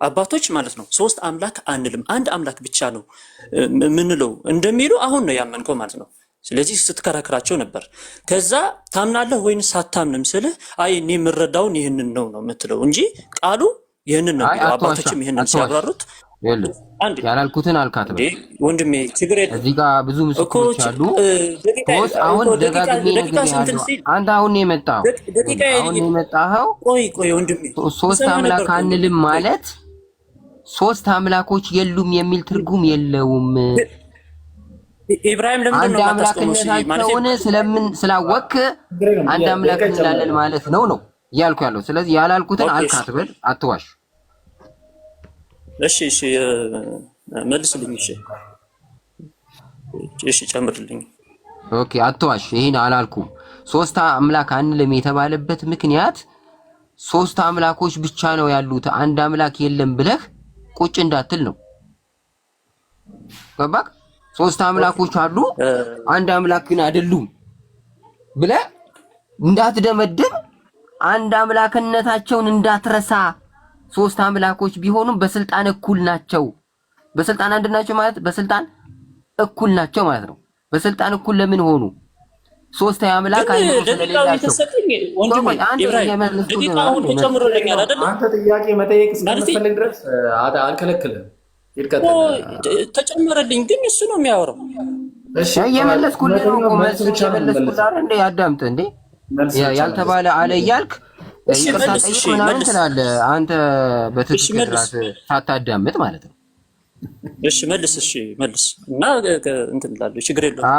አባቶች ማለት ነው። 3 አምላክ አንልም አንድ አምላክ ብቻ ነው ምንለው እንደሚሉ አሁን ነው ያመንከው ማለት ነው። ስለዚህ ስትከራከራቸው ነበር። ከዛ ታምናለህ ወይንስ አታምንም ስልህ አይ እኔ የምረዳውን ይህንን ነው የምትለው እንጂ ቃሉ ይህንን ነው የሚለው። አባቶችም ይህንን ሲያብራሩት
ያላልኩትን አልካትም
ወንድሜ ችግር የለም።
እዚህ ጋር ብዙ ምስክሮች አሉ። አሁን ደጋግሜ ነግሬሃለሁ። አንተ አሁን የመጣኸው
ቆይ ወንድሜ
3 አምላክ አንልም ማለት 3 አምላኮች የሉም የሚል ትርጉም የለውም።
ኢብራሂም ለምን ነው
አምላክነታቸውን ስላወቅ አንድ አምላክ እንላለን ማለት ነው እያልኩ ያለው። ስለዚህ ያላልኩትን አልካትበል፣ አትዋሽ።
እሺ መልስልኝ። እሺ ጨምርልኝ።
ኦኬ አትዋሽ። ይሄን አላልኩም። 3 አምላክ አንልም የተባለበት ምክንያት 3 አምላኮች ብቻ ነው ያሉት አንድ አምላክ የለም ብለህ ቁጭ እንዳትል ነው። ገባክ? 3 አምላኮች አሉ አንድ አምላክ ግን አይደሉም ብለህ እንዳትደመድም፣ አንድ አምላክነታቸውን እንዳትረሳ። 3 አምላኮች ቢሆኑም በስልጣን እኩል ናቸው። በስልጣን አንድ ናቸው ማለት በስልጣን እኩል ናቸው ማለት ነው። በስልጣን እኩል ለምን ሆኑ? 3 አምላክ አይደለም ስለሌላቸው።
አንተ ጥያቄ መጠየቅ እስከምትፈልግ ድረስ አልከለክልም።
ተጨመረልኝ ግን እሱ ነው የሚያወራው።
እሺ እየመለስኩልህ ነው እኮ መልስ ብቻ መለስኩልህ አይደል እንዴ? አዳምጥ እንዴ ያልተባለ አለ እያልክ ይቅርታ ጠይቅ ምናምን ትላለህ አንተ በትክክል ራስህ ሳታዳምጥ ማለት ነው።
እሺ መልስ እና እንትን እላለሁ ችግር የለውም።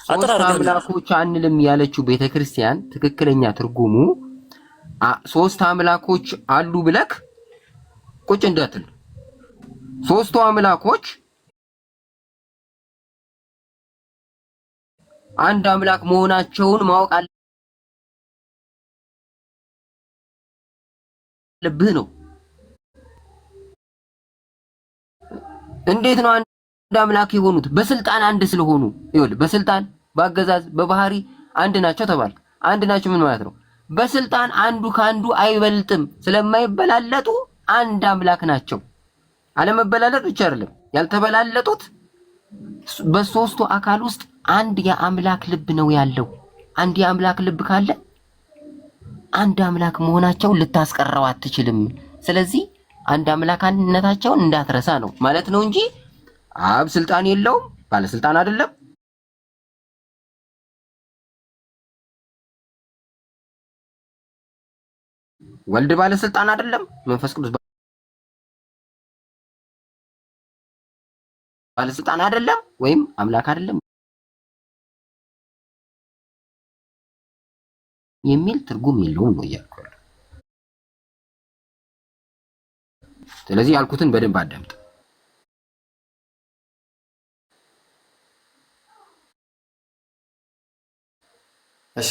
ሶስት አምላኮች አንልም ያለችው ቤተክርስቲያን ትክክለኛ ትርጉሙ 3 አምላኮች አሉ ብለክ ቁጭ እንዳትል። 3ቱ አምላኮች አንድ አምላክ መሆናቸውን ማወቅ አለብህ ነው። እንዴት ነው አንድ አምላክ የሆኑት? በስልጣን አንድ ስለሆኑ። ይኸውልህ በስልጣን በአገዛዝ በባህሪ አንድ ናቸው ተባለ። አንድ ናቸው ምን ማለት ነው? በስልጣን አንዱ ካንዱ አይበልጥም። ስለማይበላለጡ አንድ አምላክ ናቸው። አለመበላለጥ ብቻ አይደለም ያልተበላለጡት፣ በሶስቱ አካል ውስጥ አንድ የአምላክ ልብ ነው ያለው። አንድ የአምላክ ልብ ካለ አንድ አምላክ መሆናቸውን ልታስቀረው አትችልም። ስለዚህ አንድ አምላክነታቸውን እንዳትረሳ ነው ማለት ነው እንጂ አብ ስልጣን የለውም፣ ባለስልጣን አይደለም። ወልድ ባለስልጣን አይደለም። መንፈስ ቅዱስ ባለስልጣን አይደለም፣ ወይም አምላክ አይደለም የሚል ትርጉም የለውም ነው እያልኩ ያለው። ስለዚህ ያልኩትን በደንብ አዳምጥ።
እሺ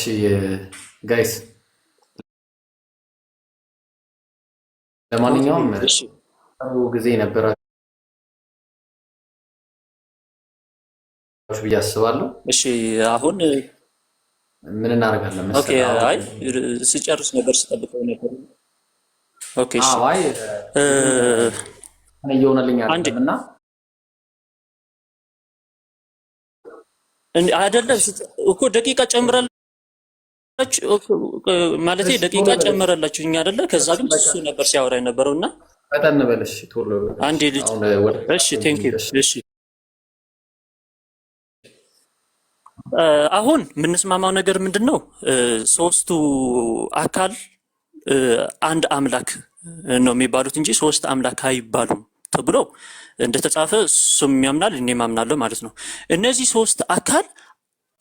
ጋይስ፣ ለማንኛውም ጊዜ ነበረ ብዬ አስባለሁ።
እሺ አሁን
ምን እናደርጋለን
ኦኬ፣
መሰለህ? አሁን
አይ ስጨርስ ነበር ስጠብቀው ነበር። ኦኬ እሺ
አይ
እ
እየሆነልኝ
አንድ
አይደለም እና
አይደለም እኮ ደቂቃ ጨምራለች ማለት ደቂቃ ጨምራላችሁ እኛ አይደለ? ከዛ ግን እሱ ነበር ሲያወራ የነበረውና
ፈጠን በለሽ ቶሎ።
አንዴ ልጅ
አሁን ወደ
እሺ ቴንክ ዩ እሺ አሁን የምንስማማው ነገር ምንድን ነው? ሶስቱ አካል አንድ አምላክ ነው የሚባሉት እንጂ ሶስት አምላክ አይባሉም ተብሎ እንደተጻፈ እሱም ያምናል እኔም አምናለሁ ማለት ነው። እነዚህ ሶስት አካል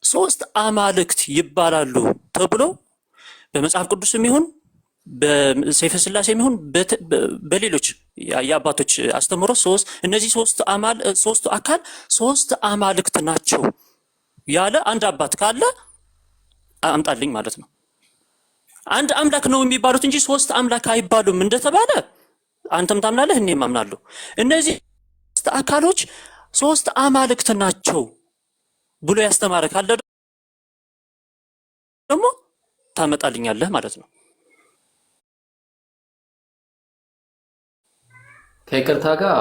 ሶስት አማልክት ይባላሉ ተብሎ በመጽሐፍ ቅዱስም ይሁን በሰይፈ ሥላሴም ይሁን በሌሎች የአባቶች አስተምሮ እነዚህ ሶስቱ አካል ሶስት አማልክት ናቸው ያለ አንድ አባት ካለ አምጣልኝ ማለት ነው። አንድ አምላክ ነው የሚባሉት እንጂ ሶስት አምላክ አይባሉም እንደተባለ አንተም ታምናለህ እኔም አምናለሁ። እነዚህ ሶስት አካሎች ሶስት አማልክት ናቸው ብሎ ያስተማረ ካለ ደግሞ ታመጣልኛለህ ማለት ነው።
ከይቅርታ ጋር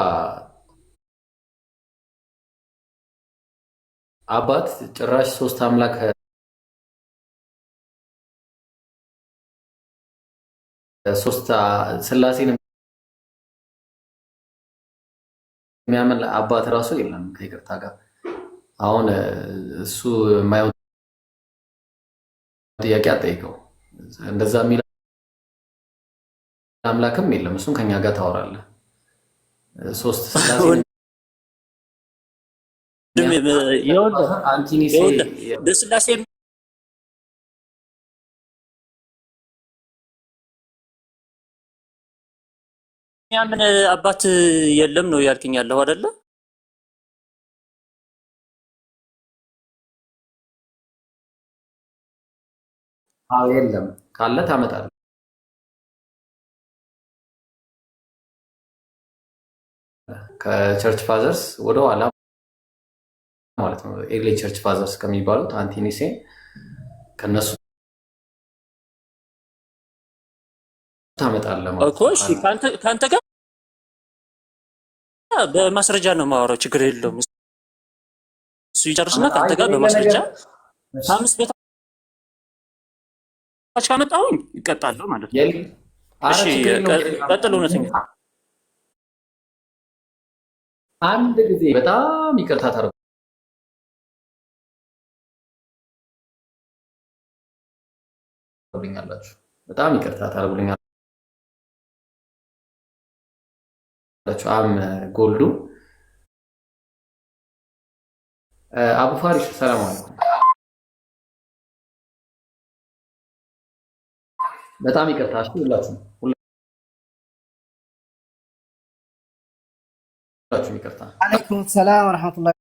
አባት ጭራሽ ሶስት አምላክ ሶስት ሥላሴን የሚያምን አባት ራሱ የለም። ከይቅርታ ጋር አሁን እሱ የማየው ጥያቄ አጠይቀው። እንደዛ የሚል አምላክም የለም። እሱን ከኛ ጋር ታወራለህ። ሶስት ሥላሴን አንቲኒሴ
በሥላሴ የሚያምን አባት የለም ነው ያልከኝ ያለው አይደለ?
አዎ የለም። ካለ ታመጣለህ። ከቸርች ፋዘርስ ወደ ኋላ ማለት ነው ኤርሊ ቸርች ፋዘርስ ከሚባሉት አንቲኒሴ ከነሱ ታመጣለህ ማለት
እኮ። እሺ ካንተ ጋር በማስረጃ ነው የማወራው፣ ችግር የለውም። እሱ ይጨርስና ካንተ ጋር በማስረጃ ከአምስት በታች ካመጣሁኝ ይቀጣለሁ ማለት ነው። እሺ ቀጥል። እውነተኛ
አንድ ጊዜ በጣም ይቅርታ ታደርጉልኛላችሁ። በጣም ይቅርታ ታደርጉልኛላችሁ። አም ጎልዱ አቡ ፋሪስ ሰላም አለይኩም። በጣም ይቅርታ እሺ፣ ሁላችሁም ይቅርታ።
አለይኩም ሰላም ወራህመቱላሂ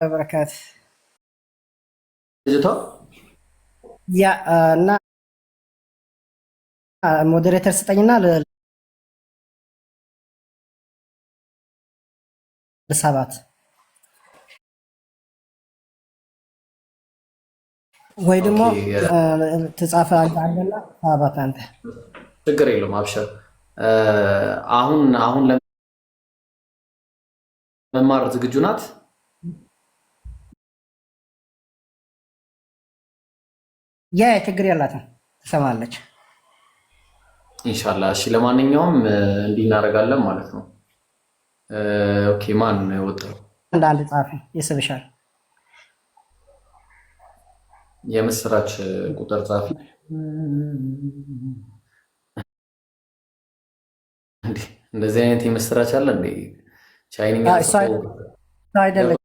ወበረካቱ።
ልጅቷ
ያ እና ሞዴሬተር ስጠኝና ለሰባት ወይ ደግሞ ተጻፈ አለና ሰባት አንተ
ችግር የለውም አብሽር። አሁን ለመማር ዝግጁ ናት?
ያ ችግር የላትም ትሰማለች
ኢንሻአላህ። እሺ ለማንኛውም እንዲህ እናደርጋለን ማለት ነው። ኦኬ ማን ወጣው?
አንዳንድ ጻፊ ይስብሻል።
የምስራች ቁጥር ጻፊ እንደዚህ አይነት የምስራች አለ እንዴ? ቻይኒኛ
አይደለም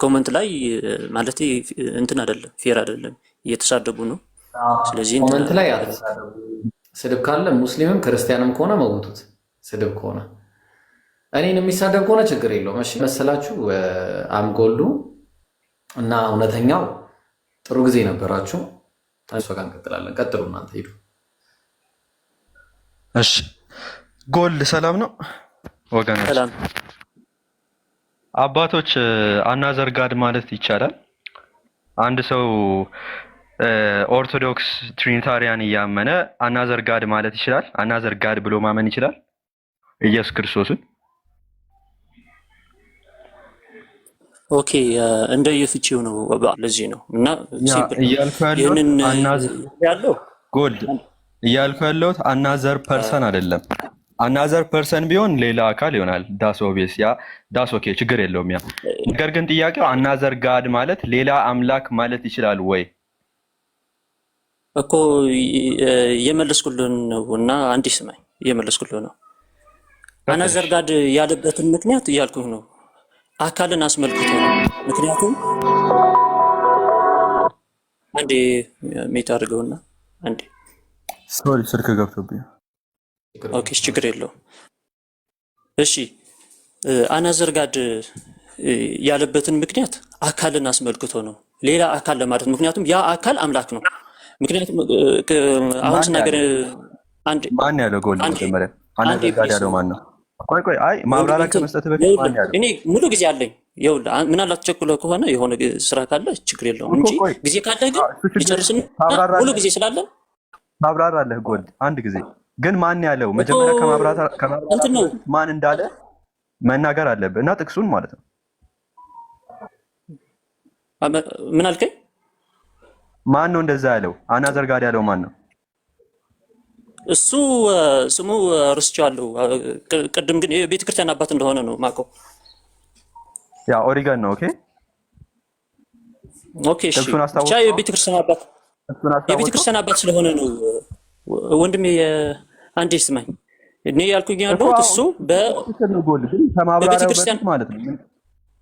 ኮመንት ላይ ማለት እንትን አይደለም፣ ፌር አይደለም፣ እየተሳደቡ ነው። ስለዚህ
ኮመንት ላይ አትሳደቡ። ስድብ ካለ ሙስሊምም ክርስቲያንም ከሆነ መውቱት። ስድብ ከሆነ እኔን የሚሳደብ ከሆነ ችግር የለውም። እሺ መሰላችሁ አምጎሉ እና እውነተኛው ጥሩ ጊዜ ነበራችሁ። እሷ ጋር እንቀጥላለን። ቀጥሉ እናንተ ሂዱ።
እሺ ጎል ሰላም ነው ወገኖች።
ሰላም
አባቶች አናዘር ጋድ ማለት ይቻላል? አንድ ሰው ኦርቶዶክስ ትሪኒታሪያን እያመነ አናዘር ጋድ ማለት ይችላል? አናዘር ጋድ ብሎ ማመን ይችላል ኢየሱስ ክርስቶስን?
ኦኬ፣ እንደ የፍቺው ነው። ለዚህ ነው እና
እያልኩ ያለው ጎልድ እያልኩ ያለሁት አናዘር ፐርሰን አይደለም። አናዘር ፐርሰን ቢሆን ሌላ አካል ይሆናል። ዳስ ኦብቪየስ፣ ያ ዳስ ኦኬ፣ ችግር የለውም ያ። ነገር ግን ጥያቄው አናዘር ጋድ ማለት ሌላ አምላክ ማለት ይችላል ወይ
እኮ የመለስኩልን ነው። እና አንዲ ስማኝ፣ የመለስኩልን ነው። አናዘር ጋድ ያለበትን ምክንያት እያልኩህ ነው። አካልን አስመልክቶ ነው። ምክንያቱም አንዴ ሜት አድርገውና አንዴ
ሶሪ ስልክ ገብቶብኝ።
ኦኬ ችግር የለውም። እሺ አናዘር ጋድ ያለበትን ምክንያት አካልን አስመልክቶ ነው። ሌላ አካል ለማለት ምክንያቱም ያ አካል አምላክ ነው። ምክንያቱም አሁን ስናገር አንዴ
ማን ያለው ጎል መጀመሪያ አናዘር ጋድ ያለው ማን ነው? ቆይ አይ ማብራሪያ ከመስጠት በፊት ማን ያለው?
እኔ ሙሉ ጊዜ አለኝ። ይኸውልህ ምናልባት ቸኩለህ ከሆነ የሆነ ስራ ካለ ችግር የለውም እንጂ ጊዜ ካለ ግን ይጨርስና ሙሉ ጊዜ ስላለን
ማብራራለህ ጎል አንድ ጊዜ ግን ማን ያለው መጀመሪያ ከማብራራት ማን እንዳለ መናገር አለብህ እና ጥቅሱን ማለት ነው።
ምን አልከኝ?
ማን ነው እንደዛ ያለው? አናዘር ጋድ ያለው ማን ነው?
እሱ ስሙ ረስቼዋለሁ። ቅድም ግን የቤተ ክርስቲያን አባት እንደሆነ ነው የማውቀው።
ያ ኦሪገን ነው።
ኦኬ እሺ፣ ብቻ የቤተ ክርስቲያን አባት ስለሆነ ነው ወንድሜ። አንዴ ስማኝ፣ እኔ ያልኩኝ ያለሁት እሱ በቤተ ክርስቲያን
ማለት ነው።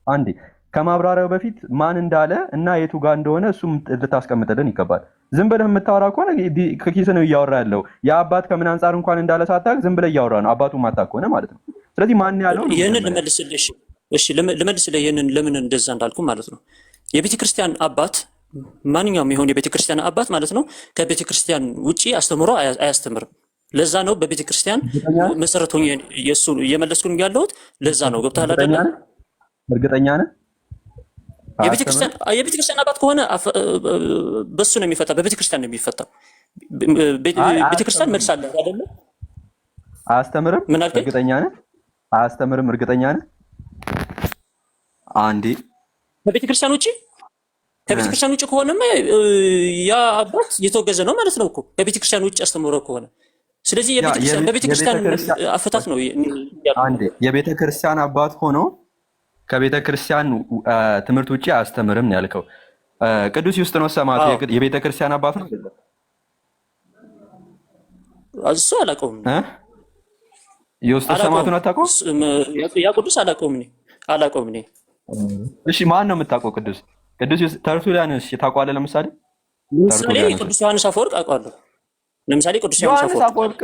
አንዴ ከማብራሪያው በፊት ማን እንዳለ እና የቱ ጋር እንደሆነ እሱም ልታስቀምጥልን ይገባል። ዝም ብለህ የምታወራ ከሆነ ከኪስ ነው እያወራ ያለው። የአባት ከምን አንጻር እንኳን እንዳለ ሳታውቅ ዝም ብለህ እያወራ ነው፣ አባቱ ማታውቅ ከሆነ ማለት ነው። ስለዚህ ማን ያለው
ይህንን ልመልስልህ። እሺ ልመልስልህ ይህንን ለምን እንደዛ እንዳልኩ ማለት ነው። የቤተ ክርስቲያን አባት ማንኛውም የሆነ የቤተ ክርስቲያን አባት ማለት ነው ከቤተ ክርስቲያን ውጪ አስተምሮ አያስተምርም። ለዛ ነው በቤተ ክርስቲያን መሰረት ሆኜ የሱ እየመለስኩኝ ያለሁት። ለዛ ነው ገብቶሃል አይደል?
እርግጠኛ ነህ?
የቤተ ክርስቲያን አባት ከሆነ በሱ ነው የሚፈታ፣ በቤተ ክርስቲያን ነው የሚፈታው። ቤተ ክርስቲያን መልስ አለ አይደል?
አያስተምርም? እርግጠኛ ነህ? አያስተምርም? እርግጠኛ ነህ? አንዴ
ከቤተ ክርስቲያን ውጪ ከሆነማ ያ አባት የተወገዘ ነው ማለት ነው እኮ ከቤተ ክርስቲያን ውጪ አስተምሮ ከሆነ። ስለዚህ በቤተ ክርስቲያን አፈታት ነው።
አንዴ የቤተ ክርስቲያን አባት ሆኖ ከቤተ ክርስቲያን ትምህርት ውጪ አያስተምርም ነው ያልከው። ቅዱስ ዩስጥኖስ ሰማዕቱ የቤተ ክርስቲያን አባት ነው አይደል?
እሱ አላውቀውም።
ዩስጥኖስ ሰማዕቱን አታውቀውም?
ያ ቅዱስ አላውቀውም እኔ።
እሺ ማን ነው የምታውቀው? ቅዱስ ተርቱሊያንስ ታውቀዋለህ? ለምሳሌ
ቅዱስ ዮሐንስ አፈወርቅ አውቀዋለሁ። ለምሳሌ ቅዱስ ዮሐንስ
አፈወርቅ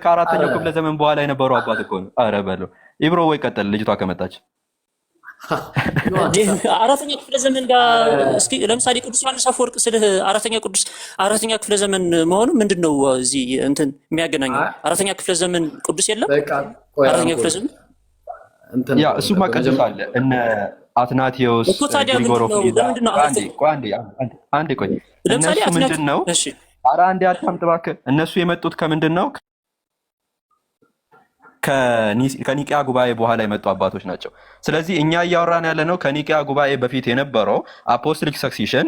ከአራተኛው ክፍለ ዘመን በኋላ የነበሩ አባት እኮ ነው። ኧረ በለው ኢብሮ ወይ ቀጠል፣ ልጅቷ ከመጣች
አራተኛ ክፍለ ዘመን ጋር እስኪ ለምሳሌ ቅዱስ ዮሐንስ አፈወርቅ ስልህ አራተኛ ክፍለ ዘመን መሆኑ ምንድን ነው እዚህ እንትን የሚያገናኘው? አራተኛ ክፍለ ዘመን ቅዱስ የለም? አራተኛ ክፍለ ዘመን
ያ እሱማ ቅዱስ አለ እነ አትናቴዎስ ግሪጎሮፍ አንዴ ቆይ እነሱ ምንድን ነው? ኧረ አንዴ አታምጥ እባክህ። እነሱ የመጡት ከምንድን ነው? ከኒቂያ ጉባኤ በኋላ የመጡ አባቶች ናቸው። ስለዚህ እኛ እያወራን ያለ ነው ከኒቂያ ጉባኤ በፊት የነበረው አፖስቶሊክ ሰክሲሽን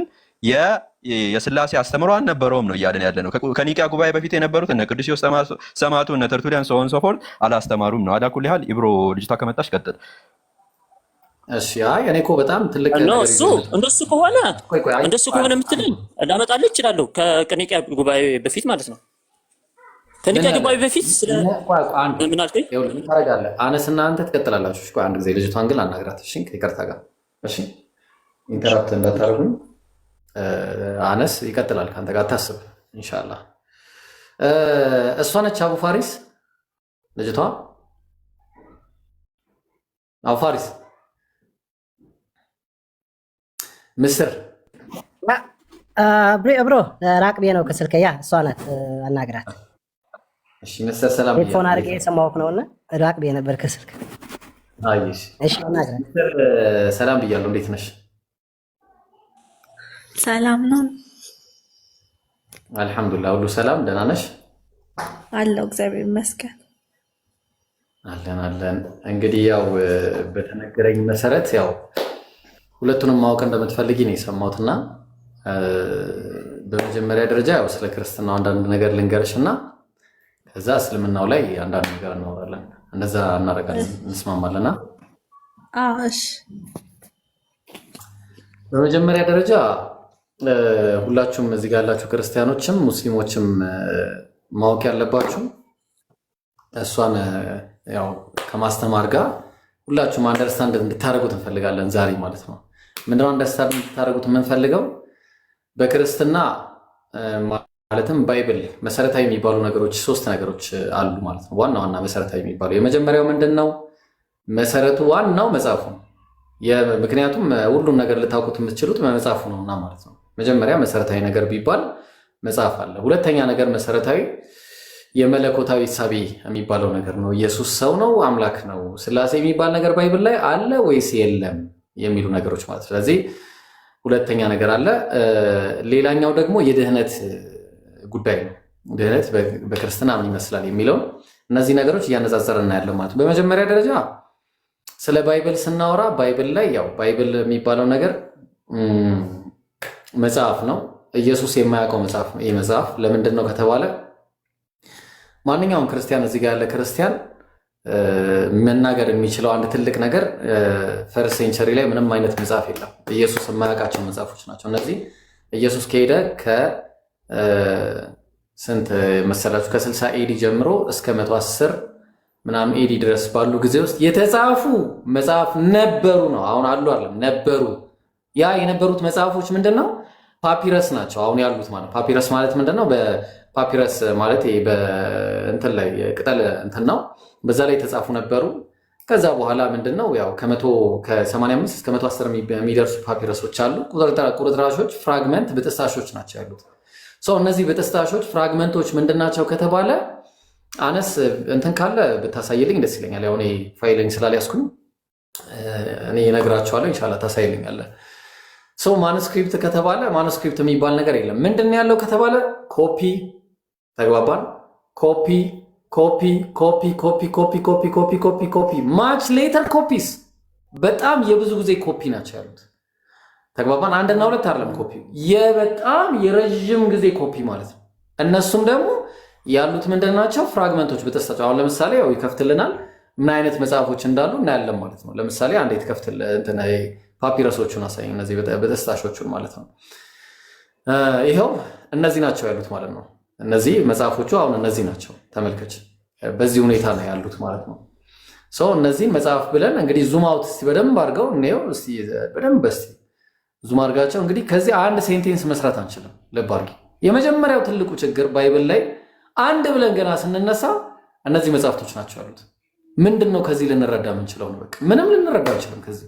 የስላሴ አስተምሮ አልነበረውም ነው እያለን ያለ ነው። ከኒቂያ ጉባኤ በፊት የነበሩት እነ ቅዱስ ዮሐንስ ሰማዕቱ እነ ተርቱሊያን ሰውን ሶፎርት አላስተማሩም ነው። አላኩል ያህል ኢብሮ ልጅቷ ከመጣች ቀጥል።
እሺ አይ እኔ እኮ በጣም ትልቅ
ነው እሱ። እንደሱ ከሆነ የምትለኝ ላመጣልህ እችላለሁ። ከኒቂያ ጉባኤ በፊት ማለት ነው። ከኒቂያ ጉባኤ በፊት ምን አልከኝ?
ይኸውልህ ምን ታደርጋለህ? አነስና አንተ ትቀጥላላችሁ። እሺ አንድ ጊዜ ልጅቷን ግን አናግራት። እሺ ይቅርታ ጋር እሺ፣ ኢንተራፕት እንዳታደርጉኝ። አነስ ይቀጥላል ከአንተ ጋር ታስብ ኢንሻአላህ። እሷ ነች አቡ ፋሪስ ልጅቷ። አቡ ፋሪስ ምስር
ብሮ ራቅ ብዬ ነው ከስልክ ያ እሷ ናት አናግራት።
እሺ ሚስተር ሰላም
ሄድፎን አድርጌ የሰማሁህ ነውና ራቅ ብዬ ነበር ከስልክ።
አይሽ
እሺ አናግራት።
ሚስተር ሰላም ብያለሁ። እንዴት ነሽ?
ሰላም ነው
አልሐምዱሊላህ ሁሉ ሰላም። ደህና ነሽ?
አለው እግዚአብሔር ይመስገን።
አለን። እንግዲህ ያው በተነገረኝ መሰረት ያው ሁለቱንም ማወቅ እንደምትፈልጊ ነው የሰማሁትና በመጀመሪያ ደረጃ ያው ስለ ክርስትናው አንዳንድ ነገር ልንገርሽና ከዛ እስልምናው ላይ አንዳንድ ነገር እናወራለን። እንደዛ እናደርጋለን። እንስማማለና?
እሺ።
በመጀመሪያ ደረጃ ሁላችሁም እዚህ ጋር ያላችሁ ክርስቲያኖችም ሙስሊሞችም ማወቅ ያለባችሁ እሷን ያው ከማስተማር ጋር ሁላችሁም አንደርስታንድ እንድታደርጉት እንፈልጋለን ዛሬ ማለት ነው። ምንድነው አንደርስታንድ እንድታደርጉት የምንፈልገው? በክርስትና ማለትም ባይብል መሰረታዊ የሚባሉ ነገሮች 3 ነገሮች አሉ ማለት ነው። ዋና ዋና መሰረታዊ የሚባሉ የመጀመሪያው ምንድነው? መሰረቱ ዋናው መጽሐፉ ነው። ምክንያቱም ሁሉም ነገር ልታውቁት የምትችሉት በመጽሐፉ ነውና ማለት ነው። መጀመሪያ መሰረታዊ ነገር ቢባል መጽሐፍ አለ። ሁለተኛ ነገር መሰረታዊ የመለኮታዊ ሳቢ የሚባለው ነገር ነው። ኢየሱስ ሰው ነው አምላክ ነው ስላሴ የሚባል ነገር ባይብል ላይ አለ ወይስ የለም የሚሉ ነገሮች ማለት። ስለዚህ ሁለተኛ ነገር አለ። ሌላኛው ደግሞ የድህነት ጉዳይ ነው። ድህነት በክርስትና ምን ይመስላል የሚለው እነዚህ ነገሮች እያነጻጸርን እናያለን ማለት ነው። በመጀመሪያ ደረጃ ስለ ባይብል ስናወራ ባይብል ላይ ያው ባይብል የሚባለው ነገር መጽሐፍ ነው። ኢየሱስ የማያውቀው መጽሐፍ ነው። ይህ መጽሐፍ ለምንድን ነው ከተባለ ማንኛውም ክርስቲያን እዚህ ጋር ያለ ክርስቲያን መናገር የሚችለው አንድ ትልቅ ነገር ፈርስት ሴንቸሪ ላይ ምንም አይነት መጽሐፍ የለም። ኢየሱስ የማያውቃቸው መጽሐፎች ናቸው እነዚህ። ኢየሱስ ከሄደ ስንት መሰላችሁ? ከ60 ኤዲ ጀምሮ እስከ 110 ምናምን ኤዲ ድረስ ባሉ ጊዜ ውስጥ የተጻፉ መጽሐፍ ነበሩ ነው። አሁን አሉ አይደለም ነበሩ። ያ የነበሩት መጽሐፎች ምንድነው? ፓፒረስ ናቸው አሁን ያሉት ማለት። ፓፒረስ ማለት ምንድነው? በፓፒረስ ማለት በእንትን ላይ ቅጠል እንትን ነው። በዛ ላይ የተጻፉ ነበሩ። ከዛ በኋላ ምንድነው ያው ከ85 እስከ 110 የሚደርሱ ፓፒረሶች አሉ። ቁርጥራሾች፣ ፍራግመንት፣ ብጥስጣሾች ናቸው ያሉት። እነዚህ ብጥስጣሾች ፍራግመንቶች ምንድናቸው ከተባለ አነስ እንትን ካለ ብታሳይልኝ ደስ ይለኛል። ያው እኔ ፋይልኝ ስላልያዝኩኝ እኔ እነግራቸዋለሁ። ኢንሻአላህ ታሳይልኛለህ። ማኑስክሪፕት ከተባለ ማኑስክሪፕት የሚባል ነገር የለም። ምንድን ያለው ከተባለ ኮፒ፣ ተግባባን? ኮፒ ኮፒ ኮፒ ኮፒ ኮፒ ኮፒ ኮፒ ኮፒ ኮፒ ማች ሌተር ኮፒስ፣ በጣም የብዙ ጊዜ ኮፒ ናቸው ያሉት። ተግባባን? አንድና ሁለት አይደለም ኮፒ፣ በጣም የረዥም ጊዜ ኮፒ ማለት ነው። እነሱም ደግሞ ያሉት ምንድን ናቸው? ፍራግመንቶች ብጥስጣቸው። አሁን ለምሳሌ ያው ይከፍትልናል ምን አይነት መጽሐፎች እንዳሉ እናያለን ማለት ነው። ለምሳሌ አንዴ ትከፍትልን ፓፒረሶቹን አሳየኝ፣ እነዚህ ብጥስጣሾቹን ማለት ነው። ይኸው እነዚህ ናቸው ያሉት ማለት ነው። እነዚህ መጽሐፎቹ አሁን እነዚህ ናቸው። ተመልከች፣ በዚህ ሁኔታ ነው ያሉት ማለት ነው። እነዚህን መጽሐፍ ብለን እንግዲህ ዙም አውት እስቲ በደንብ አድርገው እንየው እስቲ፣ በደንብ እስቲ ዙም አድርጋቸው። እንግዲህ ከዚህ አንድ ሴንቴንስ መስራት አንችልም። ልብ አድርጊ። የመጀመሪያው ትልቁ ችግር ባይብል ላይ አንድ ብለን ገና ስንነሳ እነዚህ መጽሐፍቶች ናቸው ያሉት። ምንድን ነው ከዚህ ልንረዳ የምንችለው ነው? በቃ ምንም ልንረዳ አንችልም ከዚህ።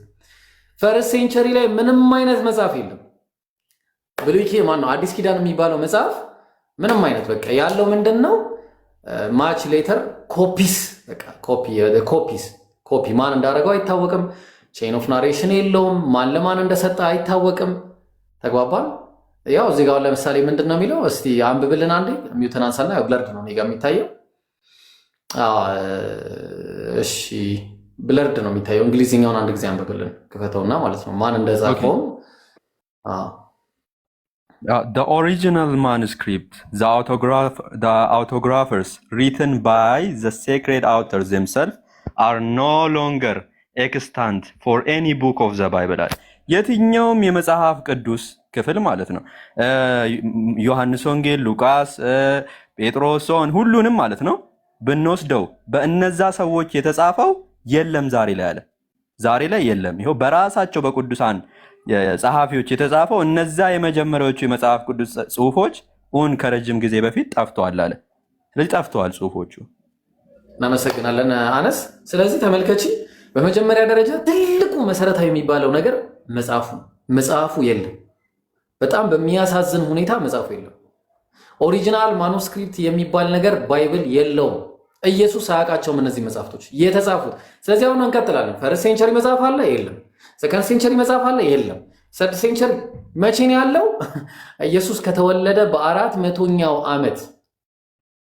ፈርስት ሴንቸሪ ላይ ምንም አይነት መጽሐፍ የለም። ብሉይ ማነው አዲስ ኪዳን የሚባለው መጽሐፍ ምንም አይነት በቃ ያለው ምንድን ነው? ማች ሌተር ኮፒስ፣ በቃ ኮፒ ማን እንዳደረገው አይታወቅም። ቼን ኦፍ ናሬሽን የለውም። ማን ለማን እንደሰጠ አይታወቅም። ተግባባን? ያው እዚህ ጋር ለምሳሌ ምንድን ነው የሚለው? እስቲ አንብብልን አንዴ። ሚውተን አንሳና፣ ያው ብለርድ ነው እኔ ጋር የሚታየው። እሺ ብለርድ ነው የሚታየው። እንግሊዝኛውን አንድ ጊዜ አንብብልን፣ ክፈተውና ማለት ነው ማን እንደጻፈው።
The original manuscript, the autographers written by the sacred authors themselves are no longer extant for any book of the Bible. የትኛውም የመጽሐፍ ቅዱስ ክፍል ማለት ነው ዮሐንስ ወንጌል፣ ሉቃስ፣ ጴጥሮስ ሁሉንም ማለት ነው ብንወስደው በእነዛ ሰዎች የተጻፈው የለም ዛሬ ላይ አለ። ዛሬ ላይ የለም። ይሄው በራሳቸው በቅዱሳን ጸሐፊዎች የተጻፈው እነዛ የመጀመሪያዎቹ የመጽሐፍ ቅዱስ ጽሁፎች ከረጅም ጊዜ በፊት ጠፍተዋል አለ። ስለዚህ ጠፍተዋል ጽሁፎቹ።
እናመሰግናለን አነስ። ስለዚህ ተመልከቺ፣ በመጀመሪያ ደረጃ ትልቁ መሰረታዊ የሚባለው ነገር መጽሐፉ የለም። በጣም በሚያሳዝን ሁኔታ መጽሐፉ የለም። ኦሪጂናል ማኑስክሪፕት የሚባል ነገር ባይብል የለውም። ኢየሱስ አያውቃቸውም እነዚህ መጽሐፍቶች የተጻፉት። ስለዚህ አሁን እንቀጥላለን። ፈርስት ሴንቸሪ መጽሐፍ አለ የለም። ሰከንድ ሴንቸሪ መጽሐፍ አለ የለም። ሰርድ ሴንቸሪ መቼ ነው ያለው? ኢየሱስ ከተወለደ በ400ኛው ዓመት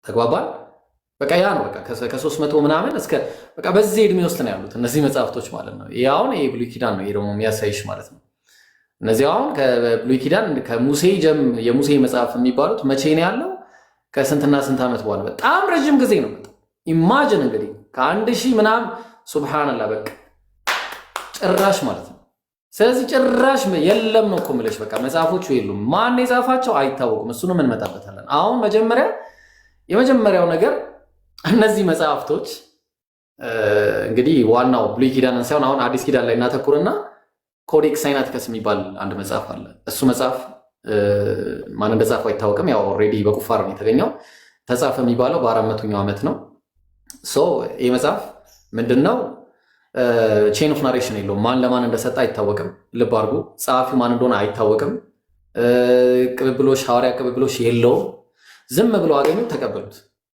ተግባባል። በቃ ያ ነው። በቃ ከ300 ምናምን እስከ በቃ በዚህ እድሜ ውስጥ ነው ያሉት እነዚህ መጽሐፍቶች ማለት ነው። ይሄ አሁን የብሉይ ኪዳን ነው። ይሄ ደግሞ የሚያሳይሽ ማለት ነው። እነዚህ አሁን ከብሉይ ኪዳን ከሙሴ የሙሴ መጽሐፍ የሚባሉት መቼ ነው ያለው? ከስንትና ስንት ዓመት በኋላ በጣም ረጅም ጊዜ ነው። ኢማጅን እንግዲህ ከ1000 ምናምን ሱብሃንአላህ በቃ ጭራሽ ማለት ነው። ስለዚህ ጭራሽ የለም ነው እኮ የምልሽ። በቃ መጽሐፎቹ የሉም። ማን የጻፋቸው አይታወቁም። እሱንም እንመጣበታለን። አሁን የመጀመሪያው ነገር እነዚህ መጽሐፍቶች እንግዲህ ዋናው ብሉይ ኪዳንን ሳይሆን አሁን አዲስ ኪዳን ላይ እናተኩርና ኮዴክስ ሳይናቲከስ የሚባል አንድ መጽሐፍ አለ። እሱ መጽሐፍ ማን እንደጻፈው አይታወቅም። ያው ኦልሬዲ በቁፋሮ ነው የተገኘው። ተጻፈ የሚባለው በ400ኛው ዓመት ነው። ይህ መጽሐፍ ምንድነው? ቼን ኦፍ ናሬሽን የለውም። ማን ለማን እንደሰጠ አይታወቅም። ልብ አድርጉ። ጸሐፊው ማን እንደሆነ አይታወቅም። ቅብብሎሽ፣ ሐዋርያ ቅብብሎሽ የለውም። ዝም ብለው አገኙት፣ ተቀበሉት።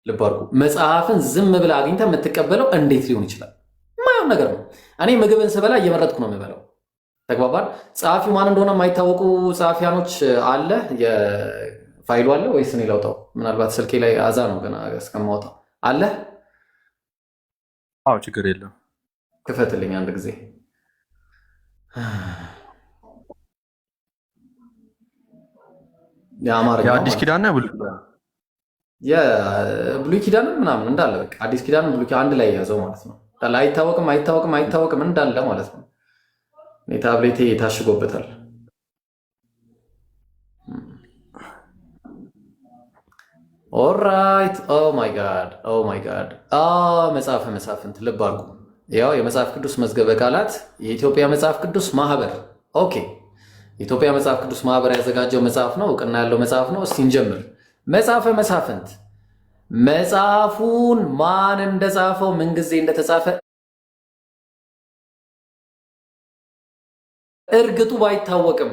ልብ አድርጉ። መጽሐፍን ዝም ብለህ አግኝተህ የምትቀበለው እንዴት ሊሆን ይችላል? የማየው ነገር ነው። እኔ ምግብን ስበላ እየመረጥኩ ነው የምበላው። ተግባባል። ጸሐፊው ማን እንደሆነ የማይታወቁ ጸሐፊያኖች አለ። የፋይሉ አለ ወይስ እኔ ላውጣው? ምናልባት ስልኬ ላይ አዛ ነው ገና እስከማውጣው አለ።
አዎ ችግር የለም።
ክፈትልኝ አንድ ጊዜ። የአማርኛ
የአዲስ ኪዳን ነው
የብሉይ ኪዳንም ምናምን እንዳለ በቃ አዲስ ኪዳንም ብሉይ አንድ ላይ የያዘው ማለት ነው። አይታወቅም እንዳለ ማለት ነው። እኔ ታብሌቴ ታሽጎበታል። ኦራይት። ኦ ማይ ጋድ መጽሐፈ መሳፍንት ልብ አድርጉ። ያው የመጽሐፍ ቅዱስ መዝገበ ቃላት የኢትዮጵያ መጽሐፍ ቅዱስ ማህበር ኦኬ፣ የኢትዮጵያ መጽሐፍ ቅዱስ ማህበር ያዘጋጀው መጽሐፍ ነው። እውቅና ያለው መጽሐፍ ነው። እስቲ እንጀምር። መጽሐፈ መሳፍንት መጽሐፉን ማን እንደጻፈው ምን ጊዜ እንደተጻፈ እርግጡ ባይታወቅም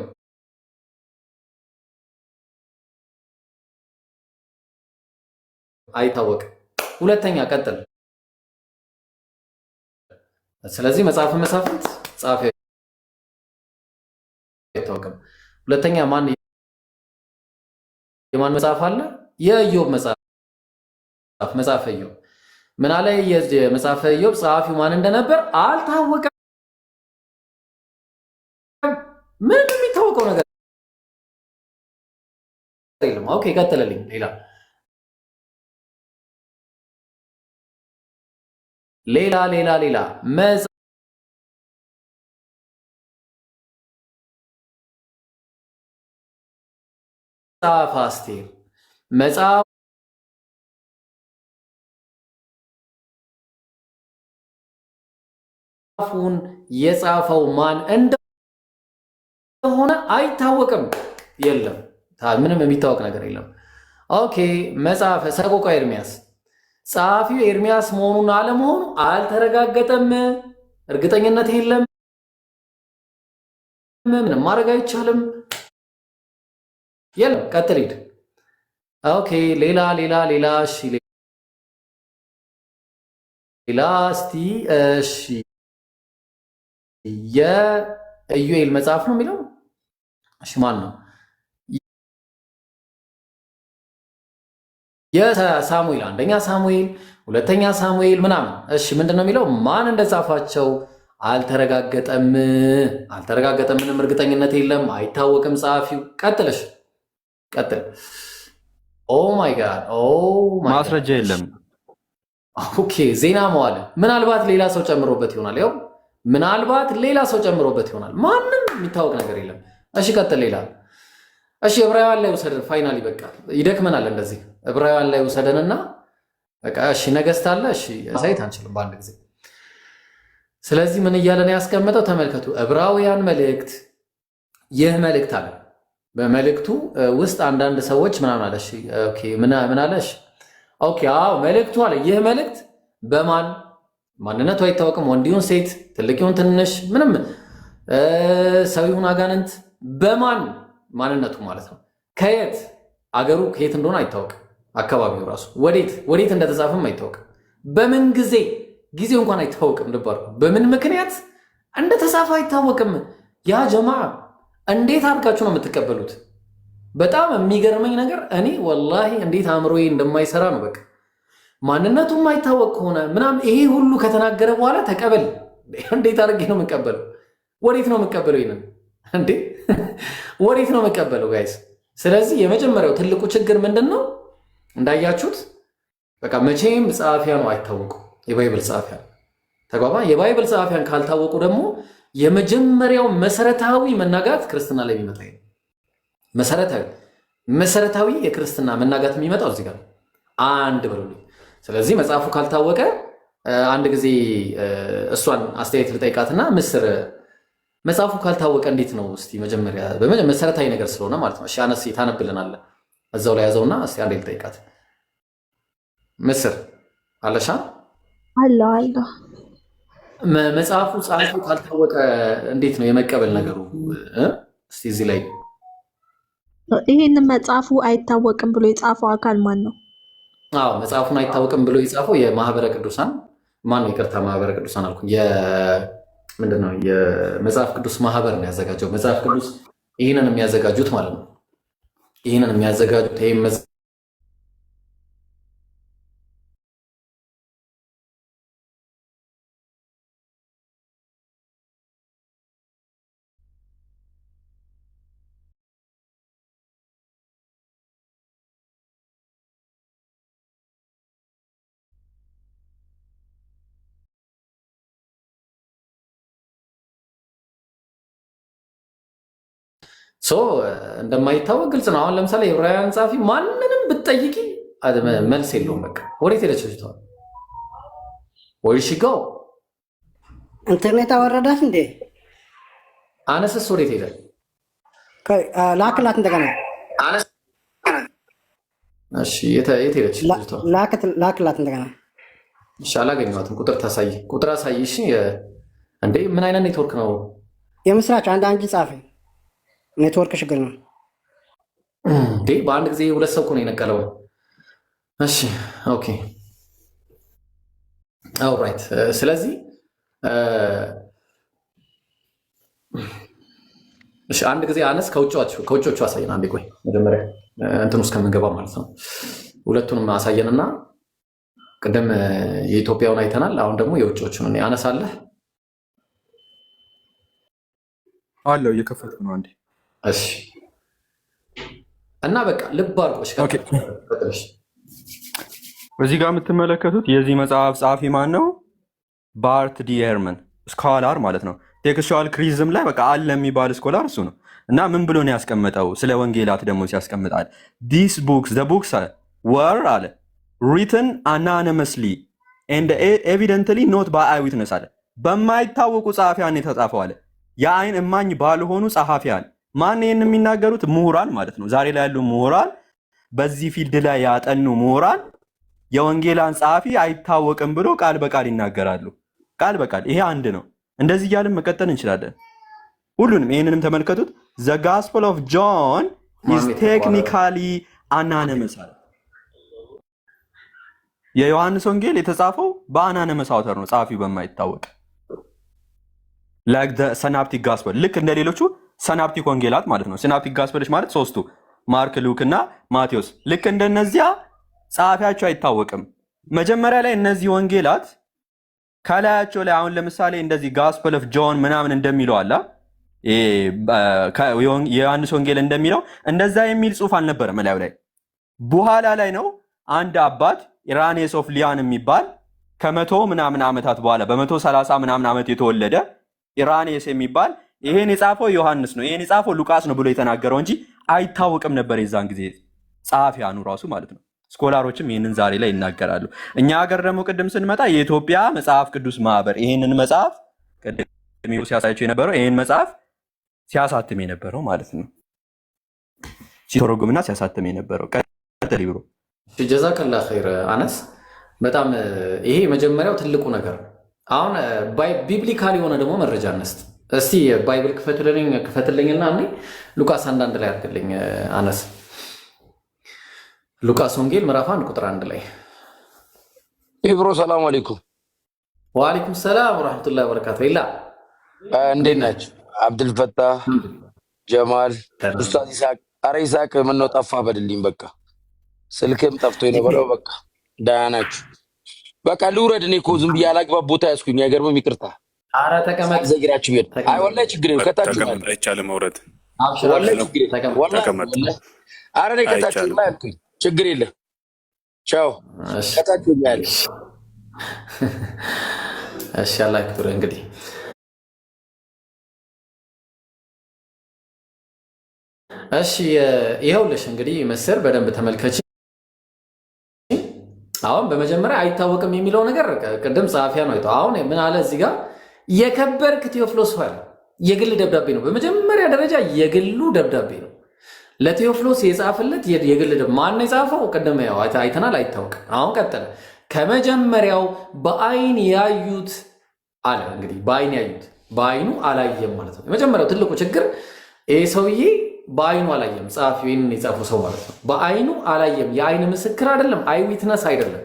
አይታወቅም። ሁለተኛ ቀጥል። ስለዚህ መጽሐፈ መሳፍንት ጻፈ አይታወቅም። ሁለተኛ የማን መጽሐፍ አለ? የኢዮብ መጽሐፈ ኢዮብ። ምን አለ? የመጽሐፈ ኢዮብ ጸሐፊው ማን እንደነበር አልታወቀም። ምንም የሚታወቀው ነገር የለም። ኦኬ ቀጥልልኝ። ሌላ መጽሐፈ አስቴር መጽሐፉን የጻፈው ማን እንደሆነ አይታወቅም። የለም ምንም የሚታወቅ ነገር የለም። ኦኬ መጽሐፈ ሰቆቃወ ኤርምያስ ጸሐፊው ኤርምያስ መሆኑን አለመሆኑ አልተረጋገጠም። እርግጠኝነት የለም። ምንም ማድረግ አይቻልም። የለም ቀጥል ሂድ። ኦኬ ሌላ እሺ ሌላ እስቲ እሺ የኢዩኤል መጽሐፍ ነው የሚለው። እሺ ማን ነው? የሳሙኤል አንደኛ ሳሙኤል፣ ሁለተኛ ሳሙኤል ምናምን። እሺ ምንድነው የሚለው? ማን እንደጻፋቸው አልተረጋገጠም። ምንም እርግጠኝነት የለም። አይታወቅም ጸሐፊው። ቀጥልሽ ቀጥል። ኦ ማይ ጋድ
ማስረጃ የለም።
ኦኬ ዜና መዋዕል ምናልባት ሌላ ሰው ጨምሮበት ይሆናል። ያው ምናልባት ሌላ ሰው ጨምሮበት ይሆናል። ማንም የሚታወቅ ነገር የለም። እሺ ቀጥል። ሌላ እሺ ዕብራውያን ላይ ውሰደን። ፋይናሊ በቃ ይደክመናል እንደዚህ። ዕብራውያን ላይ ውሰደንና በቃ እሺ ነገሥት አለ። እሺ ሳይት አንችልም በአንድ ጊዜ። ስለዚህ ምን እያለን ያስቀመጠው ተመልከቱ። ዕብራውያን መልእክት፣ ይህ መልእክት አለ። በመልእክቱ ውስጥ አንዳንድ ሰዎች ምናምን አለ። እሺ ኦኬ ምን አለሽ? ኦኬ አዎ መልእክቱ አለ። ይህ መልእክት በማን ማንነቱ አይታወቅም። ወንድ ይሁን ሴት፣ ትልቅ ይሁን ትንሽ፣ ምንም ሰው ይሁን አጋንንት፣ በማን ማንነቱ ማለት ነው። ከየት አገሩ ከየት እንደሆነ አይታወቅም። አካባቢው ራሱ ወዴት እንደተጻፈም አይታወቅም። በምን ጊዜው እንኳን አይታወቅም። ልባር በምን ምክንያት እንደተጻፈ አይታወቅም። ያ ጀማዓ እንዴት አድርጋችሁ ነው የምትቀበሉት? በጣም የሚገርመኝ ነገር እኔ ወላሂ እንዴት አእምሮዬ እንደማይሰራ ነው። በቃ ማንነቱ የማይታወቅ ከሆነ ምናምን ይሄ ሁሉ ከተናገረ በኋላ ተቀበል። እንዴት አድርጌ ነው የምቀበለው? ወዴት ነው የምቀበለው? ይሄንን እንዴ ወዴት ነው የምቀበለው ጋይስ? ስለዚህ የመጀመሪያው ትልቁ ችግር ምንድን ነው? እንዳያችሁት በቃ መቼም ጸሐፊያኑ አይታወቁም። የባይብል ጸሐፊያን ተጓባ። የባይብል ጸሐፊያን ካልታወቁ ደግሞ የመጀመሪያው መሰረታዊ መናጋት ክርስትና ላይ የሚመጣ ነው። መሰረታዊ የክርስትና መናጋት የሚመጣው እዚህ ጋር አንድ በሉልኝ። ስለዚህ መጽሐፉ ካልታወቀ አንድ ጊዜ እሷን አስተያየት ልጠይቃትና ምስር መጽሐፉ ካልታወቀ እንዴት ነው? እስቲ መጀመሪያ መሰረታዊ ነገር ስለሆነ ማለት ነው። እሺ አነስ ታነብልናለ እዛው ላይ ያዘውና እስቲ አንዴ ልጠይቃት። ምስር አለሻ?
አለሁ።
መጽሐፉ ጸሐፊው ካልታወቀ እንዴት ነው የመቀበል ነገሩ? እስቲ እዚህ ላይ
ይህንን መጽሐፉ አይታወቅም ብሎ የጻፈው አካል ማን ነው?
አዎ መጽሐፉን አይታወቅም ብሎ የጻፈው የማህበረ ቅዱሳን ማን ነው? ይቅርታ ማህበረ ቅዱሳን አልኩኝ። ምንድነው የመጽሐፍ ቅዱስ ማህበር ነው ያዘጋጀው። መጽሐፍ ቅዱስ ይህንን የሚያዘጋጁት ማለት ነው። ይህንን የሚያዘጋጁት እንደማይታወቅ ግልጽ ነው። አሁን ለምሳሌ የዕብራውያን ጸሐፊ ማንንም ብትጠይቂ መልስ የለውም። በቃ ወዴት ሄደች ልጅቷ? ወይ ሽጋው
ኢንተርኔት አወረዳት እንዴ?
አነስስ ወዴት ሄደ?
ላክላት እንደገና።
እሺ የት ሄደች ልጅቷ?
ላክላት እንደገና።
እሺ አላገኘኋትም። ቁጥር ታሳይ፣ ቁጥር አሳይ። እሺ እንዴ ምን አይነት ኔትወርክ ነው?
የምስራች አንድ ጻፊ ኔትወርክ ችግር ነው
እንዴ? በአንድ ጊዜ ሁለት ሰው እኮ ነው የነቀለው። እሺ ኦኬ ኦልራይት። ስለዚህ እሺ አንድ ጊዜ አነስ ከውጮቹ አሳየን። አንዴ ቆይ መጀመሪያ እንትን ውስጥ ከምንገባ ማለት ነው። ሁለቱንም አሳየንና ቅድም የኢትዮጵያውን አይተናል። አሁን ደግሞ የውጮቹን አነሳለህ
አለው እየከፈትኩ ነው አንዴ።
እሺ እና በቃ ልብ አድርጎሽ
እዚህ ጋር የምትመለከቱት የዚህ መጽሐፍ ጸሐፊ ማን ነው? ባርት ዲ ኤርመን ስኮላር ማለት ነው። ቴክስቹዋል ክሪዝም ላይ በቃ አለ የሚባል ስኮላር እሱ ነው። እና ምን ብሎ ነው ያስቀመጠው? ስለ ወንጌላት ደግሞ ሲያስቀምጣል ዲስ ቡክስ ዘ ቡክስ ወር አለ ሪትን አናኒመስሊ ኤንድ ኤቪደንትሊ ኖት ባይ አይ ዊትነስ አለ። በማይታወቁ ጸሐፊያን የተጻፈው አለ። የአይን እማኝ ባልሆኑ ጸሐፊያን። ማን ይህን የሚናገሩት? ምሁራን ማለት ነው። ዛሬ ላይ ያሉ ምሁራን፣ በዚህ ፊልድ ላይ ያጠኑ ምሁራን የወንጌላን ጸሐፊ አይታወቅም ብሎ ቃል በቃል ይናገራሉ። ቃል በቃል ይሄ አንድ ነው። እንደዚህ እያልን መቀጠል እንችላለን። ሁሉንም ይህንንም ተመልከቱት። ዘ ጋስፐል ኦፍ ጆን ኢዝ ቴክኒካሊ አናነመስ አለ። የዮሐንስ ወንጌል የተጻፈው በአናነመስ አውተር ነው፣ ጸሐፊው በማይታወቅ ላይክ ሰናፕቲክ ጋስፐል፣ ልክ እንደ ሌሎቹ ሰናፕቲክ ወንጌላት ማለት ነው። ሰናፕቲክ ጋስፐሎች ማለት ሶስቱ ማርክ፣ ሉክ እና ማቴዎስ። ልክ እንደነዚያ ጸሐፊያቸው አይታወቅም። መጀመሪያ ላይ እነዚህ ወንጌላት ከላያቸው ላይ አሁን ለምሳሌ እንደዚህ ጋስፐል ኦፍ ጆን ምናምን እንደሚለው አላ የዮሐንስ ወንጌል እንደሚለው እንደዛ የሚል ጽሑፍ አልነበረም ላዩ ላይ። በኋላ ላይ ነው አንድ አባት ኢራኔስ ኦፍ ሊያን የሚባል ከመቶ ምናምን ዓመታት በኋላ በ130 ምናምን ዓመት የተወለደ ኢራኔስ የሚባል ይሄን የጻፈው ዮሐንስ ነው፣ ይሄን የጻፈው ሉቃስ ነው ብሎ የተናገረው እንጂ አይታወቅም ነበር የዛን ጊዜ ጸሐፊያኑ ራሱ ማለት ነው። ስኮላሮችም ይህንን ዛሬ ላይ ይናገራሉ። እኛ ሀገር ደግሞ ቅድም ስንመጣ የኢትዮጵያ መጽሐፍ ቅዱስ ማህበር ይህንን መጽሐፍ ቅድም ሲያሳያቸው የነበረው ይህን መጽሐፍ ሲያሳትም የነበረው ማለት ነው፣ ሲተረጉምና ሲያሳትም የነበረው ቀጥል ብሎ
ጀዛከላ ኸይር አነስ። በጣም ይሄ መጀመሪያው ትልቁ ነገር። አሁን ቢብሊካል የሆነ ደግሞ መረጃ አነስት እስቲ ባይብል ክፈትልኝና እኔ ሉቃስ 1:1 ላይ አድርግልኝ አነስ። ሉቃስ ወንጌል ምዕራፍ 1 ቁጥር 1 ላይ
ኢብሮ ሰላም አለይኩም።
ወአለይኩም ሰላም ወራህመቱላሂ ወበረካቱ። ይላ
እንዴት ናችሁ? አብዱልፈታህ ጀማል ኡስታዝ ኢሳቅ። አረ ኢሳቅ ምነው ጠፋ በድልኝ። በቃ ስልክም ጠፍቶ የነበረው በቃ ደህና ናችሁ? በቃ ልውረድ። እኔ እኮ ዝም ብዬ አላግባብ ቦታ ያዝኩኝ። አይገርምም? ይቅርታ።
አረ ተቀመጥ።
ዘግራችሁ ቢሄድ አይ ወላሂ ችግር የለም። ከታችሁ
ተቀመጥ፣ አይቻልም መውረድ።
ወላሂ ችግር የለም። ወላሂ አረ እኔ ከታችሁ ላይ ያልኩኝ ችግር የለም። ቻው። ከታችሁ ላይ ያልኩኝ
እሺ። አላህ ይክብር። እንግዲህ እሺ ይኸውልሽ እንግዲህ ምስር በደንብ ተመልከች። አሁን በመጀመሪያ አይታወቅም የሚለው ነገር ቅድም ጸሐፊያ ነው አይተው። አሁን ምን አለ እዚህ ጋር የከበርክ ቴዎፍሎስ ሆይ የግል ደብዳቤ ነው። በመጀመሪያ ደረጃ የግሉ ደብዳቤ ነው። ለቴዎፍሎስ የጻፈለት የግል ደብዳቤ ማን የጻፈው? ቅድም ያው አይተናል፣ አይታወቅም። አሁን ቀጠለ። ከመጀመሪያው በአይን ያዩት አለ። እንግዲህ በአይን ያዩት በአይኑ አላየም ማለት ነው። የመጀመሪያው ትልቁ ችግር ይሄ ሰውዬ በአይኑ አላየም። ጸሐፊው ይህንን የጻፈው ሰው ማለት ነው። በአይኑ አላየም። የአይን ምስክር አይደለም፣ አይ ዊትነስ አይደለም።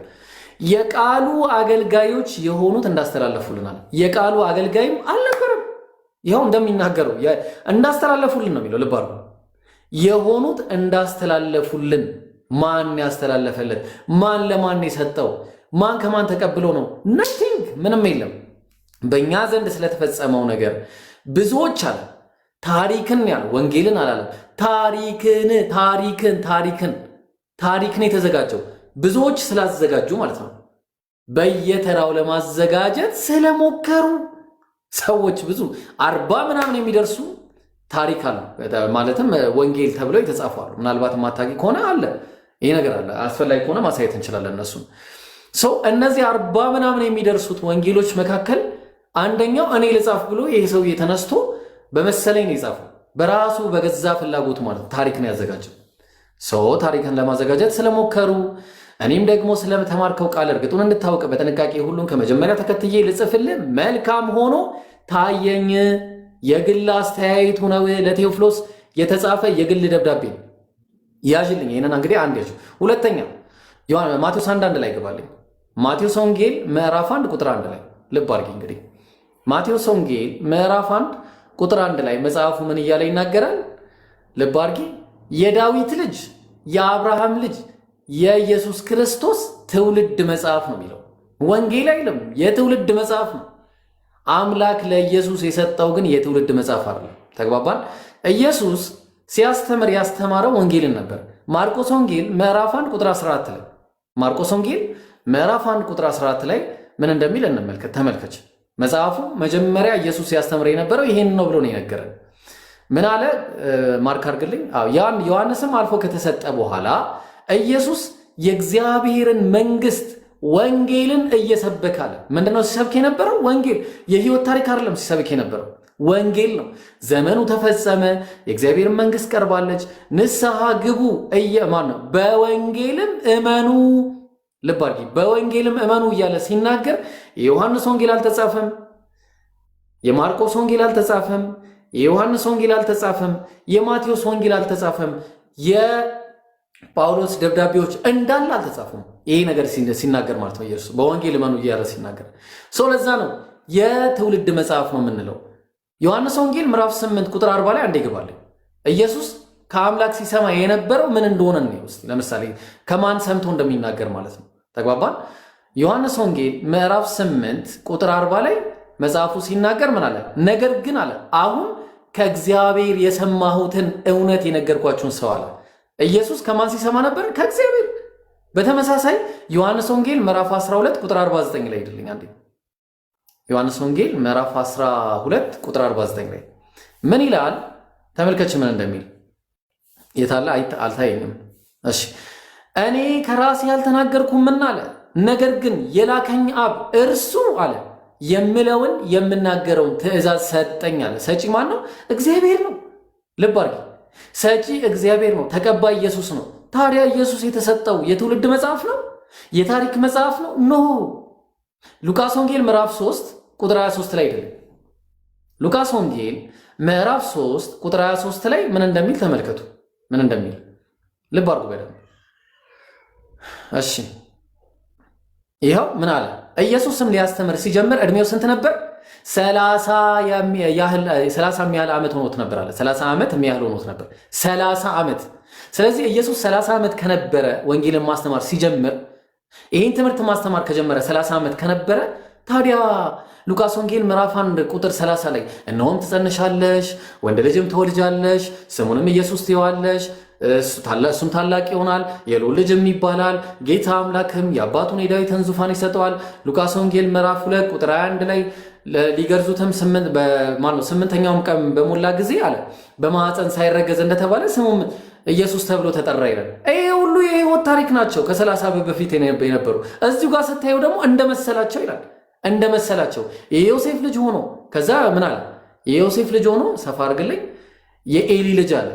የቃሉ አገልጋዮች የሆኑት እንዳስተላለፉልናል። የቃሉ አገልጋይም አልነበረም። ይኸው እንደሚናገረው እንዳስተላለፉልን ነው የሚለው። ልብ አድርጉ። የሆኑት እንዳስተላለፉልን። ማን ያስተላለፈለት? ማን ለማን የሰጠው? ማን ከማን ተቀብሎ ነው? ነቲንግ፣ ምንም የለም። በእኛ ዘንድ ስለተፈጸመው ነገር ብዙዎች አለ። ታሪክን ያለ ወንጌልን አላለም። ታሪክን የተዘጋጀው ብዙዎች ስላዘጋጁ ማለት ነው። በየተራው ለማዘጋጀት ስለሞከሩ ሰዎች ብዙ 40 ምናምን የሚደርሱ ታሪክ አሉ። ማለትም ወንጌል ተብለው የተጻፉ አሉ። ምናልባት ማታቂ ከሆነ አለ ይሄ ነገር አለ። አስፈላጊ ከሆነ ማሳየት እንችላለን። እነሱን ሰው እነዚህ 40 ምናምን የሚደርሱት ወንጌሎች መካከል አንደኛው እኔ ልጻፍ ብሎ ይሄ ሰውዬ ተነስቶ በመሰለኝ ነው የጻፈው። በራሱ በገዛ ፍላጎቱ ማለት ታሪክን ያዘጋጀው ሰው ታሪክን ለማዘጋጀት ስለሞከሩ እኔም ደግሞ ስለተማርከው ቃል እርግጡን እንድታውቅ በጥንቃቄ ሁሉን ከመጀመሪያ ተከትዬ ልጽፍልህ መልካም ሆኖ ታየኝ። የግል አስተያየቱ ነው። ለቴዎፍሎስ የተጻፈ የግል ደብዳቤ ነው። ያዥልኝ። ይሄንን እንግዲህ አንድ ያዥ። ሁለተኛ ማቴዎስ 1:1 ላይ ገባልኝ። ማቴዎስ ወንጌል ምዕራፍ 1 ቁጥር 1 ላይ ልብ አድርጊ። እንግዲህ ማቴዎስ ወንጌል ምዕራፍ 1 ቁጥር 1 ላይ መጽሐፉ ምን እያለ ይናገራል? ልብ አድርጊ። የዳዊት ልጅ የአብርሃም ልጅ የኢየሱስ ክርስቶስ ትውልድ መጽሐፍ ነው የሚለው። ወንጌል አይልም፣ የትውልድ መጽሐፍ ነው። አምላክ ለኢየሱስ የሰጠው ግን የትውልድ መጽሐፍ አይደለም። ተግባባን? ኢየሱስ ሲያስተምር ያስተማረው ወንጌልን ነበር። ማርቆስ ወንጌል ምዕራፍ 1 ቁጥር 14 ላይ ማርቆስ ወንጌል ምዕራፍ 1 ቁጥር 14 ላይ ምን እንደሚል እንመልከት። ተመልከች። መጽሐፉ መጀመሪያ ኢየሱስ ሲያስተምር የነበረው ይሄን ነው ብሎ ነው የነገረን። ምን አለ? ማርክ አድርግልኝ። ዮሐንስም አልፎ ከተሰጠ በኋላ ኢየሱስ የእግዚአብሔርን መንግስት ወንጌልን እየሰበከ አለ። ምንድነው ሲሰብክ የነበረው? ወንጌል። የህይወት ታሪክ አይደለም ሲሰብክ የነበረው፣ ወንጌል ነው። ዘመኑ ተፈጸመ፣ የእግዚአብሔርን መንግስት ቀርባለች፣ ንስሐ ግቡ ማን ነው? በወንጌልም እመኑ። ልብ አድርጊ። በወንጌልም እመኑ እያለ ሲናገር የዮሐንስ ወንጌል አልተጻፈም፣ የማርቆስ ወንጌል አልተጻፈም፣ የዮሐንስ ወንጌል አልተጻፈም፣ የማቴዎስ ወንጌል አልተጻፈም፣ የጳውሎስ ደብዳቤዎች እንዳለ አልተጻፉም። ይሄ ነገር ሲናገር ማለት ነው ኢየሱስ በወንጌል እመኑ እያለ ሲናገር ሰው። ለዛ ነው የትውልድ መጽሐፍ ነው የምንለው። ዮሐንስ ወንጌል ምዕራፍ 8 ቁጥር 40 ላይ አንዴ ይገባል። ኢየሱስ ከአምላክ ሲሰማ የነበረው ምን እንደሆነ ነው። ለምሳሌ ከማን ሰምቶ እንደሚናገር ማለት ነው። ተግባባን? ዮሐንስ ወንጌል ምዕራፍ 8 ቁጥር 40 ላይ መጽሐፉ ሲናገር ምን አለ? ነገር ግን አለ አሁን ከእግዚአብሔር የሰማሁትን እውነት የነገርኳችሁን ሰው አለ። ኢየሱስ ከማን ሲሰማ ነበር? ከእግዚአብሔር። በተመሳሳይ ዮሐንስ ወንጌል ምዕራፍ 12 ቁጥር 49 ላይ ሄድልኝ አንዴ። ዮሐንስ ወንጌል ምዕራፍ 12 ቁጥር 49 ላይ ምን ይላል? ተመልከች ምን እንደሚል። የታለ? አልታየኝም። እሺ እኔ ከራሴ ያልተናገርኩምና አለ፣ ነገር ግን የላከኝ አብ እርሱ አለ የምለውን የምናገረውን ትእዛዝ ሰጠኝ አለ። ሰጪ ማን ነው? እግዚአብሔር ነው። ልብ አድርጊ። ሰጪ እግዚአብሔር ነው። ተቀባይ ኢየሱስ ነው። ታዲያ ኢየሱስ የተሰጠው የትውልድ መጽሐፍ ነው? የታሪክ መጽሐፍ ነው? ኖ። ሉቃስ ወንጌል ምዕራፍ 3 ቁጥር 23 ላይ አይደለም። ሉቃስ ወንጌል ምዕራፍ 3 ቁጥር 23 ላይ ምን እንደሚል ተመልከቱ። ምን እንደሚል ልብ አድርጉ በደንብ። እሺ ይኸው ምን አለ? ኢየሱስም ሊያስተምር ሲጀምር እድሜው ስንት ነበር? 30 የሚያህል ዓመት ሆኖት ነበር አለ። 30 ዓመት የሚያህል ሆኖት ነበር። 30 ዓመት። ስለዚህ ኢየሱስ 30 ዓመት ከነበረ ወንጌልን ማስተማር ሲጀምር፣ ይህን ትምህርት ማስተማር ከጀመረ 30 ዓመት ከነበረ ታዲያ ሉቃስ ወንጌል ምዕራፍ 1 ቁጥር 30 ላይ እነሆም ትጸንሻለሽ፣ ወንድ ልጅም ትወልጃለሽ፣ ስሙንም ኢየሱስ ትይዋለሽ፣ እሱም ታላቅ ይሆናል፣ የልዑል ልጅም ይባላል፣ ጌታ አምላክም የአባቱን የዳዊትን ዙፋን ይሰጠዋል። ሉቃስ ወንጌል ምዕራፍ 2 ቁጥር 21 ላይ ሊገርዙትም ስምንተኛውም ቀን በሞላ ጊዜ አለ በማኅፀን ሳይረገዝ እንደተባለ ስሙም ኢየሱስ ተብሎ ተጠራ ይላል። ይሄ ሁሉ የህይወት ታሪክ ናቸው ከ30 ዓመት በፊት የነበሩ። እዚሁ ጋር ስታየው ደግሞ እንደመሰላቸው ይላል። እንደመሰላቸው የዮሴፍ ልጅ ሆኖ ከዛ ምን አለ? የዮሴፍ ልጅ ሆኖ ሰፋ አድርግልኝ፣ የኤሊ ልጅ አለ፣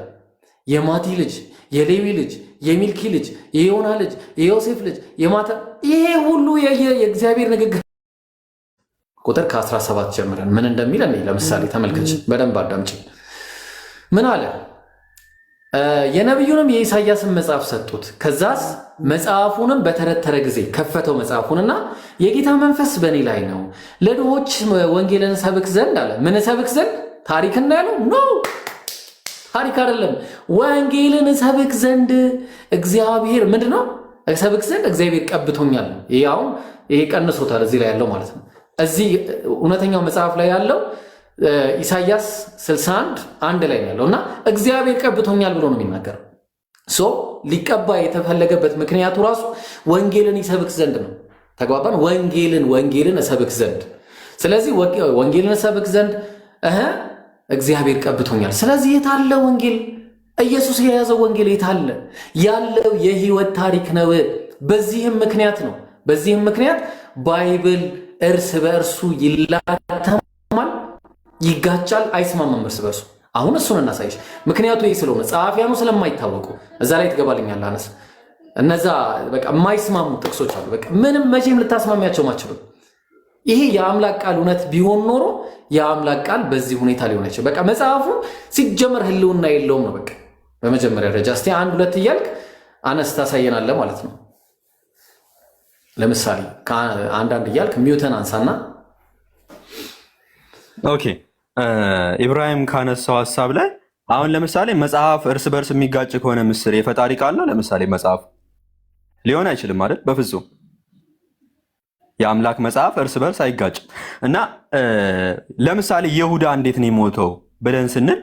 የማቲ ልጅ፣ የሌዊ ልጅ፣ የሚልኪ ልጅ፣ የዮና ልጅ፣ የዮሴፍ ልጅ፣ የማታ ይሄ ሁሉ የእግዚአብሔር ንግግር ቁጥር ከ17 ጀምረን ምን እንደሚል ለምሳሌ ተመልከች፣ በደንብ አዳምጪ። ምን አለ? የነቢዩንም የኢሳያስን መጽሐፍ ሰጡት። ከዛስ መጽሐፉንም በተረተረ ጊዜ ከፈተው መጽሐፉንና የጌታ መንፈስ በእኔ ላይ ነው፣ ለድሆች ወንጌልን ሰብክ ዘንድ አለ። ምን ሰብክ ዘንድ? ታሪክና ያለው ኖ ታሪክ አይደለም፣ ወንጌልን ሰብክ ዘንድ እግዚአብሔር ምንድን ነው? ሰብክ ዘንድ እግዚአብሔር ቀብቶኛል። ይሄ ቀንሶታል እዚህ ላይ ያለው ማለት ነው። እዚህ እውነተኛው መጽሐፍ ላይ ያለው ኢሳያስ 61:1 ላይ ያለው እና እግዚአብሔር ቀብቶኛል ብሎ ነው የሚናገረው። ሊቀባ የተፈለገበት ምክንያቱ ራሱ ወንጌልን ይሰብክ ዘንድ ነው። ተግባባን? ወንጌልን እሰብክ ዘንድ። ስለዚህ ወንጌልን እሰብክ ዘንድ እግዚአብሔር ቀብቶኛል። ስለዚህ የታለ ወንጌል? ኢየሱስ የያዘው ወንጌል የታለ? ያለው የህይወት ታሪክ ነው። በዚህም ምክንያት ባይብል እርስ በእርሱ ይላተማል፣ ይጋጫል፣ አይስማማም እርስ በእርሱ። አሁን እሱን እናሳይሽ። ምክንያቱ ይህ ስለሆነ ጸሐፊያኑ ስለማይታወቁ እዛ ላይ ትገባልኛል። አነስ እነዛ በቃ የማይስማሙ ጥቅሶች አሉ። በቃ ምንም መቼም ልታስማሚያቸው ማችሉም። ይሄ የአምላክ ቃል እውነት ቢሆን ኖሮ የአምላክ ቃል በዚህ ሁኔታ ሊሆን አይችልም። በቃ መጽሐፉ ሲጀመር ህልውና የለውም ነው። በቃ በመጀመሪያ ደረጃ እስቲ 1-2 እያልክ አነስ ታሳየናለህ ማለት ነው። ለምሳሌ አንዳንድ እያልክ ሚውተን አንሳና።
ኦኬ ኢብራሂም ካነሳው ሀሳብ ላይ አሁን ለምሳሌ መጽሐፍ እርስ በርስ የሚጋጭ ከሆነ ምስል የፈጣሪ ቃል ነው። ለምሳሌ መጽሐፍ ሊሆን አይችልም አይደል? በፍጹም የአምላክ መጽሐፍ እርስ በርስ አይጋጭም። እና ለምሳሌ ይሁዳ እንዴት ነው የሞተው ብለን ስንል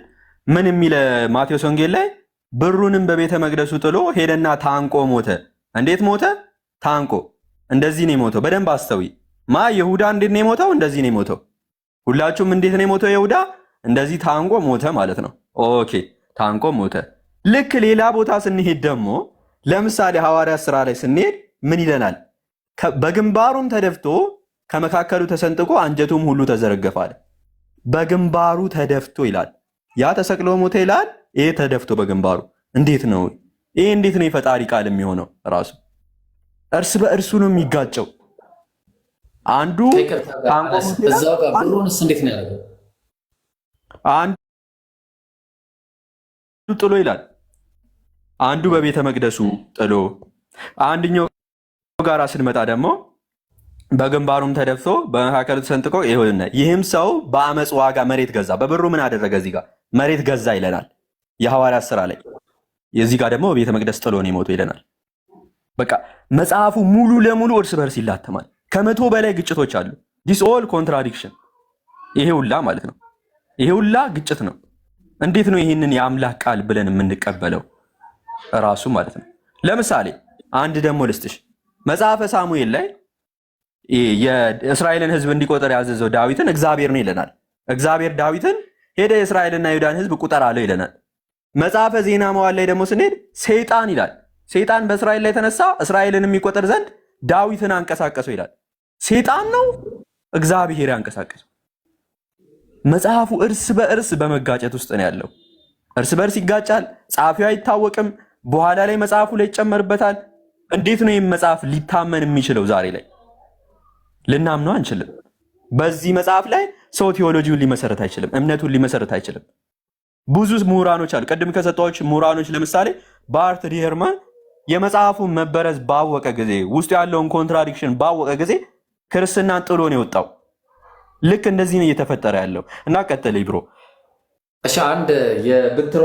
ምን የሚለ ማቴዎስ ወንጌል ላይ ብሩንም በቤተ መቅደሱ ጥሎ ሄደና ታንቆ ሞተ። እንዴት ሞተ? ታንቆ። እንደዚህ ነው የሞተው። በደንብ አስተዊ። ይሁዳ እንዴት ነው የሞተው? እንደዚህ ነው የሞተው። ሁላችሁም እንዴት ነው የሞተው? ይሁዳ እንደዚህ ታንቆ ሞተ ማለት ነው። ኦኬ ታንቆ ሞተ። ልክ ሌላ ቦታ ስንሄድ ደግሞ ለምሳሌ ሐዋርያት ሥራ ላይ ስንሄድ ምን ይለናል? በግንባሩም ተደፍቶ ከመካከሉ ተሰንጥቆ አንጀቱም ሁሉ ተዘረገፋል። በግንባሩ ተደፍቶ ይላል። ያ ተሰቅሎ ሞተ ይላል። ይሄ ተደፍቶ በግንባሩ እንዴት ነው? ይሄ እንዴት ነው የፈጣሪ ቃል የሚሆነው? ራሱ እርስ በእርሱ ነው የሚጋጨው። አንዱ
እዛው ጋር ብሩንስ እንዴት ነው ያደረገው?
አንዱ ጥሎ ይላል፣ አንዱ በቤተ መቅደሱ ጥሎ። አንደኛው ጋራ ስንመጣ ደግሞ በግንባሩም ተደፍቶ በመካከሉ ተሰንጥቆ ይሁን። ይህም ሰው በአመፅ ዋጋ መሬት ገዛ። በብሩ ምን አደረገ? እዚህ ጋር መሬት ገዛ ይለናል የሐዋርያት ሥራ ላይ። የዚህ ጋር ደግሞ በቤተ መቅደስ ጥሎ ነው የሞተው ይለናል። በቃ መጽሐፉ ሙሉ ለሙሉ እርስ በርስ ይላተማል። 100 በላይ ግጭቶች አሉ። ዲስ ኦል ኮንትራዲክሽን። ይሄ ሁላ ማለት ነው፣ ይሄ ሁላ ግጭት ነው። እንዴት ነው ይህንን የአምላክ ቃል ብለን የምንቀበለው ራሱ ማለት ነው? ለምሳሌ አንድ ደግሞ ልስጥሽ። መጽሐፈ ሳሙኤል ላይ የእስራኤልን ሕዝብ እንዲቆጠር ያዘዘው ዳዊትን እግዚአብሔር ነው ይለናል። እግዚአብሔር ዳዊትን ሄደ የእስራኤልና ይሁዳን ሕዝብ ቁጠር አለው ይለናል። መጽሐፈ ዜና መዋዕል ላይ ደግሞ ስንሄድ ሰይጣን ይላል። ሰይጣን በእስራኤል ላይ ተነሳ፣ እስራኤልን የሚቆጠር ዘንድ ዳዊትን አንቀሳቀሰው ይላል። ሰይጣን ነው እግዚአብሔር ያንቀሳቀሰው። መጽሐፉ እርስ በእርስ በመጋጨት ውስጥ ነው ያለው። እርስ በእርስ ይጋጫል። ጸሐፊው አይታወቅም። በኋላ ላይ መጽሐፉ ላይ ይጨመርበታል። እንዴት ነው ይህም መጽሐፍ ሊታመን የሚችለው? ዛሬ ላይ ልናምነው አንችልም። በዚህ መጽሐፍ ላይ ሰው ቴዎሎጂውን ሊመሰረት አይችልም፣ እምነቱን ሊመሰረት አይችልም። ብዙ ምሁራኖች አሉ። ቅድም ከሰጧች ምሁራኖች ለምሳሌ ባርት ዲሄርማን የመጽሐፉን መበረዝ ባወቀ ጊዜ ውስጡ ያለውን ኮንትራዲክሽን ባወቀ ጊዜ ክርስትናን ጥሎ ነው የወጣው። ልክ እንደዚህ ነው እየተፈጠረ ያለው እና ቀጥል ብሮ።
እሺ አንድ የበትሯ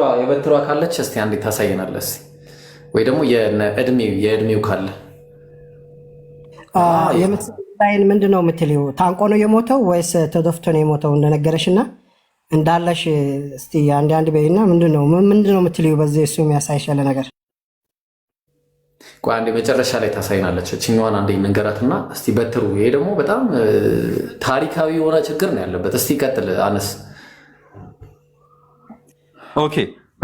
ካለች እስቲ አንዴ ታሳየናለህ ወይ ደግሞ የእድሜው ካለ
የምትሳይን ምንድን ነው የምትለው? ታንቆ ነው የሞተው ወይስ ተደፍቶ ነው የሞተው እንደነገረሽና እንዳለሽ እስቲ አንድ በይና ምንድን ነው የምትለው? በዚህ እሱ የሚያሳይሻለ ነገር
አንዴ መጨረሻ ላይ ታሳይናለች። እችኛዋን አንዴ መንገራትና እስቲ በትሩ። ይሄ ደግሞ በጣም ታሪካዊ የሆነ ችግር ነው ያለበት። እስቲ ቀጥል አነስ።
ኦኬ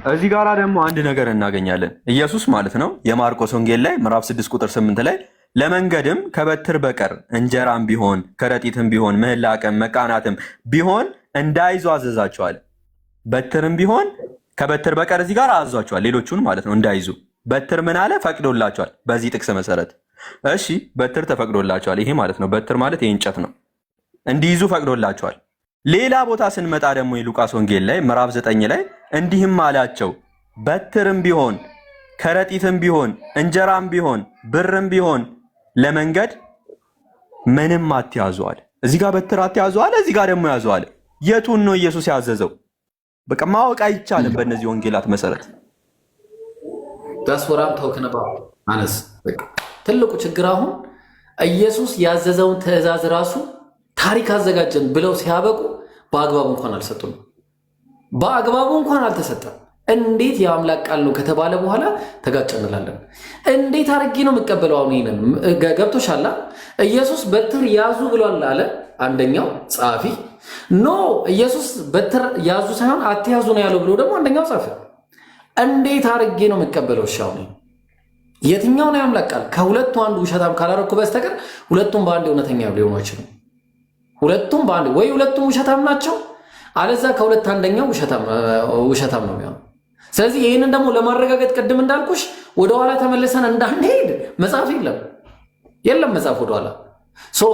እዚህ ጋር ደግሞ አንድ ነገር እናገኛለን። ኢየሱስ ማለት ነው የማርቆስ ወንጌል ላይ ምዕራፍ 6 ቁጥር 8 ላይ ለመንገድም ከበትር በቀር እንጀራም ቢሆን ከረጢትም ቢሆን ምህላቅም መቃናትም ቢሆን እንዳይዙ አዘዛቸዋል። በትርም ቢሆን ከበትር በቀር እዚህ ጋር አዟቸዋል፣ ሌሎቹን ማለት ነው እንዳይዙ። በትር ምን አለ? ፈቅዶላቸዋል። በዚህ ጥቅስ መሰረት እሺ በትር ተፈቅዶላቸዋል። ይሄ ማለት ነው በትር ማለት የእንጨት ነው፣ እንዲይዙ ፈቅዶላቸዋል። ሌላ ቦታ ስንመጣ ደግሞ የሉቃስ ወንጌል ላይ ምዕራፍ 9 ላይ እንዲህም አላቸው በትርም ቢሆን ከረጢትም ቢሆን እንጀራም ቢሆን ብርም ቢሆን ለመንገድ ምንም አትያዙ አለ። እዚህ ጋር በትር አትያዙ አለ፣ እዚህ ጋር ደግሞ ያዙ አለ። የቱን ነው ኢየሱስ ያዘዘው? በቃ ማወቅ አይቻልም በእነዚህ ወንጌላት መሰረት።
ዳስወራም ተወከነባ አነስ በቃ ትልቁ ችግር አሁን ኢየሱስ ያዘዘውን ትእዛዝ ራሱ ታሪክ አዘጋጀን ብለው ሲያበቁ በአግባቡ እንኳን አልሰጡም። በአግባቡ እንኳን አልተሰጠም። እንዴት የአምላክ ቃል ነው ከተባለ በኋላ ተጋጨንላለን። እንዴት አድርጌ ነው የምቀበለው? አሁን ይሄንን ገብቶሻል? ኢየሱስ በትር ያዙ ብሏል አለ አንደኛው ጸሐፊ። ኖ ኢየሱስ በትር ያዙ ሳይሆን አትያዙ ነው ያለው ብሎ ደግሞ አንደኛው ጸሐፊ። እንዴት አድርጌ ነው የምቀበለው? እሺ አሁን የትኛው ነው የአምላክ ቃል? ከሁለቱ አንዱ ውሸታም ካላረኩ በስተቀር ሁለቱም በአንድ እውነተኛ ሊሆኑ አይችሉም። ሁለቱም በአንድ ወይ ሁለቱም ውሸታም ናቸው፣ አለዛ ከሁለት አንደኛው ውሸታም ነው የሚሆነው። ስለዚህ ይህንን ደግሞ ለማረጋገጥ ቅድም እንዳልኩሽ ወደኋላ ተመልሰን እንዳንሄድ መጽሐፍ የለም መጽሐፍ ወደኋላ።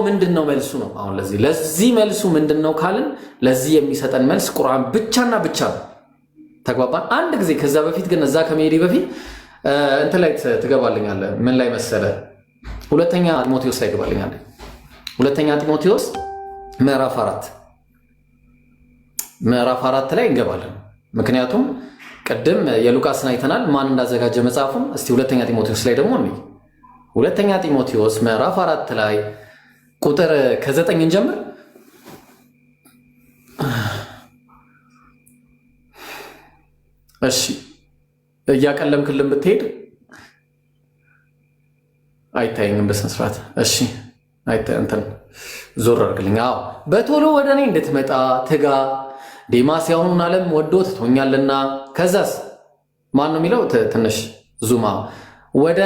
ምንድን ነው መልሱ ነው? አሁን ለዚህ መልሱ ምንድን ነው ካልን ለዚህ የሚሰጠን መልስ ቁርአን ብቻና ብቻ ነው። ተግባባን? አንድ ጊዜ ከዛ በፊት ግን እዛ ከመሄዴ በፊት እንትን ላይ ትገባልኛለህ። ምን ላይ መሰለ? ሁለተኛ ጢሞቴዎስ ላይ ትገባልኛለህ። ሁለተኛ ጢሞቴዎስ ምዕራፍ 4 ላይ እንገባለን። ምክንያቱም ቅድም የሉቃስን አይተናል ማን እንዳዘጋጀ መጽሐፉን። እስቲ ሁለተኛ ጢሞቴዎስ ላይ ደግሞ እንይ። ሁለተኛ ጢሞቴዎስ ምዕራፍ 4 ላይ ቁጥር ከ9 እንጀምር። እሺ እያቀለምክልን ብትሄድ አይታየኝም በስነ ስርዓት። እሺ እንትን ዞር አድርግልኝ። አዎ በቶሎ ወደ እኔ እንድትመጣ ትጋ፣ ዴማስ ያሁኑን ዓለም ወዶ ትቶኛልና። ከዛስ ማን ነው የሚለው? ትንሽ ዙማ ወደ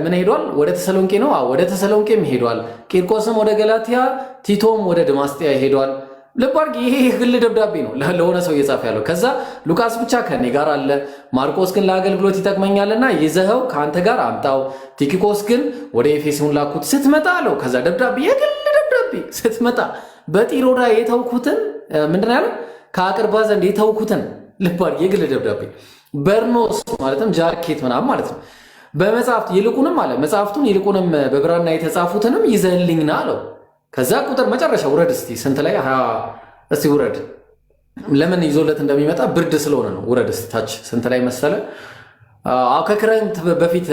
ምን ሄዷል? ወደ ተሰሎንቄ ነው። ወደ ተሰሎንቄም ሄዷል። ቂርቆስም ወደ ገላትያ፣ ቲቶም ወደ ደማስጥያ ሄዷል። ልብ አድርጊ፣ ይሄ የግል ደብዳቤ ነው ለሆነ ሰው እየጻፈ ያለው። ከዛ ሉቃስ ብቻ ከኔ ጋር አለ፣ ማርቆስ ግን ለአገልግሎት ይጠቅመኛልና ይዘኸው ከአንተ ጋር አምጣው፣ ቲኪቆስ ግን ወደ ኤፌሶን ላኩት ስትመጣ አለው። ከዛ ደብዳቤ የግል ደብዳቤ ስትመጣ በጢሮዳ የተውኩትን ምንድን ነው ያለው? ከአቅርባ ዘንድ የተውኩትን ልብ አድርጊ፣ የግል ደብዳቤ በርኖስ ማለትም ጃኬት ምናምን ማለት ነው። በመጽሐፍት ይልቁንም አለ መጽሐፍቱን ይልቁንም በብራና የተጻፉትንም ይዘህልኝና አለው። ከዛ ቁጥር መጨረሻ ውረድ እስቲ ስንት ላይ እስቲ ውረድ። ለምን ይዞለት እንደሚመጣ ብርድ ስለሆነ ነው። ውረድ እስቲ ታች ስንት ላይ መሰለ? ከክረምት በፊት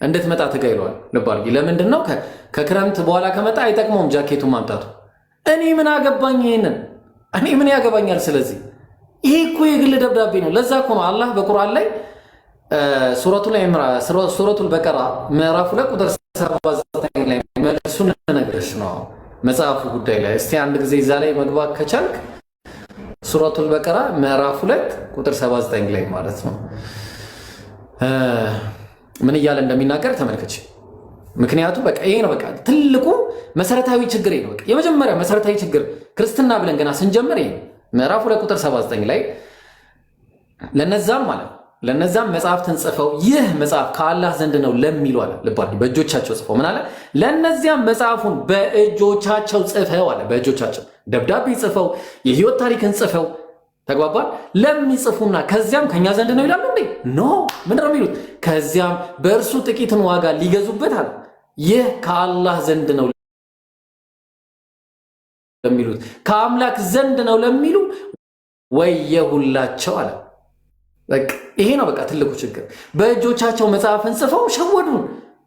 እንድትመጣ ትጋ ይለዋል። ልብ አድርጊ። ለምንድን ነው ከክረምት በኋላ ከመጣ አይጠቅመውም ጃኬቱን ማምጣቱ። እኔ ምን አገባኝ? ይሄንን እኔ ምን ያገባኛል? ስለዚህ ይሄ እኮ የግል ደብዳቤ ነው። ለዛ እኮ ነው አላህ በቁርአን ላይ ሱረቱል በቀራ ምዕራፍ 2 ቁጥር 79 ላይ መልሱን ነገርሽ ነው መጽሐፉ ጉዳይ ላይ። እስቲ አንድ ጊዜ እዛ ላይ መግባት ከቻልክ ሱረቱል በቀራ ምዕራፍ 2 ቁጥር 79 ላይ ማለት ነው ምን እያለ እንደሚናገር ተመልከች። ምክንያቱም በቃ ይሄ ነው በቃ ትልቁ መሰረታዊ ችግር ነው። በቃ የመጀመሪያ መሰረታዊ ችግር ክርስትና ብለን ገና ስንጀምር ይሄ ምዕራፍ 2 ቁጥር 79 ላይ ለነዛም መጽሐፍትን ጽፈው ይህ መጽሐፍ ከአላህ ዘንድ ነው ለሚሉ አለ። ልብ አድርጊ፣ በእጆቻቸው ጽፈው ምን አለ? ለነዚያም መጽሐፉን በእጆቻቸው ጽፈው አለ። ደብዳቤ ጽፈው የህይወት ታሪክን ጽፈው ተግባባን ለሚጽፉና ከዚያም ከኛ ዘንድ ነው ይላሉ እንዴ? ኖ ምንድን ነው የሚሉት? ከዚያም በእርሱ ጥቂትን ዋጋ ሊገዙበት አለ። ይህ ከአላህ ዘንድ ነው ለሚሉት ከአምላክ ዘንድ ነው ለሚሉ ወየሁላቸው አለ። በቃ ይሄ ነው በቃ ትልቁ ችግር። በእጆቻቸው መጽሐፍን ጽፈው ሸወዱን።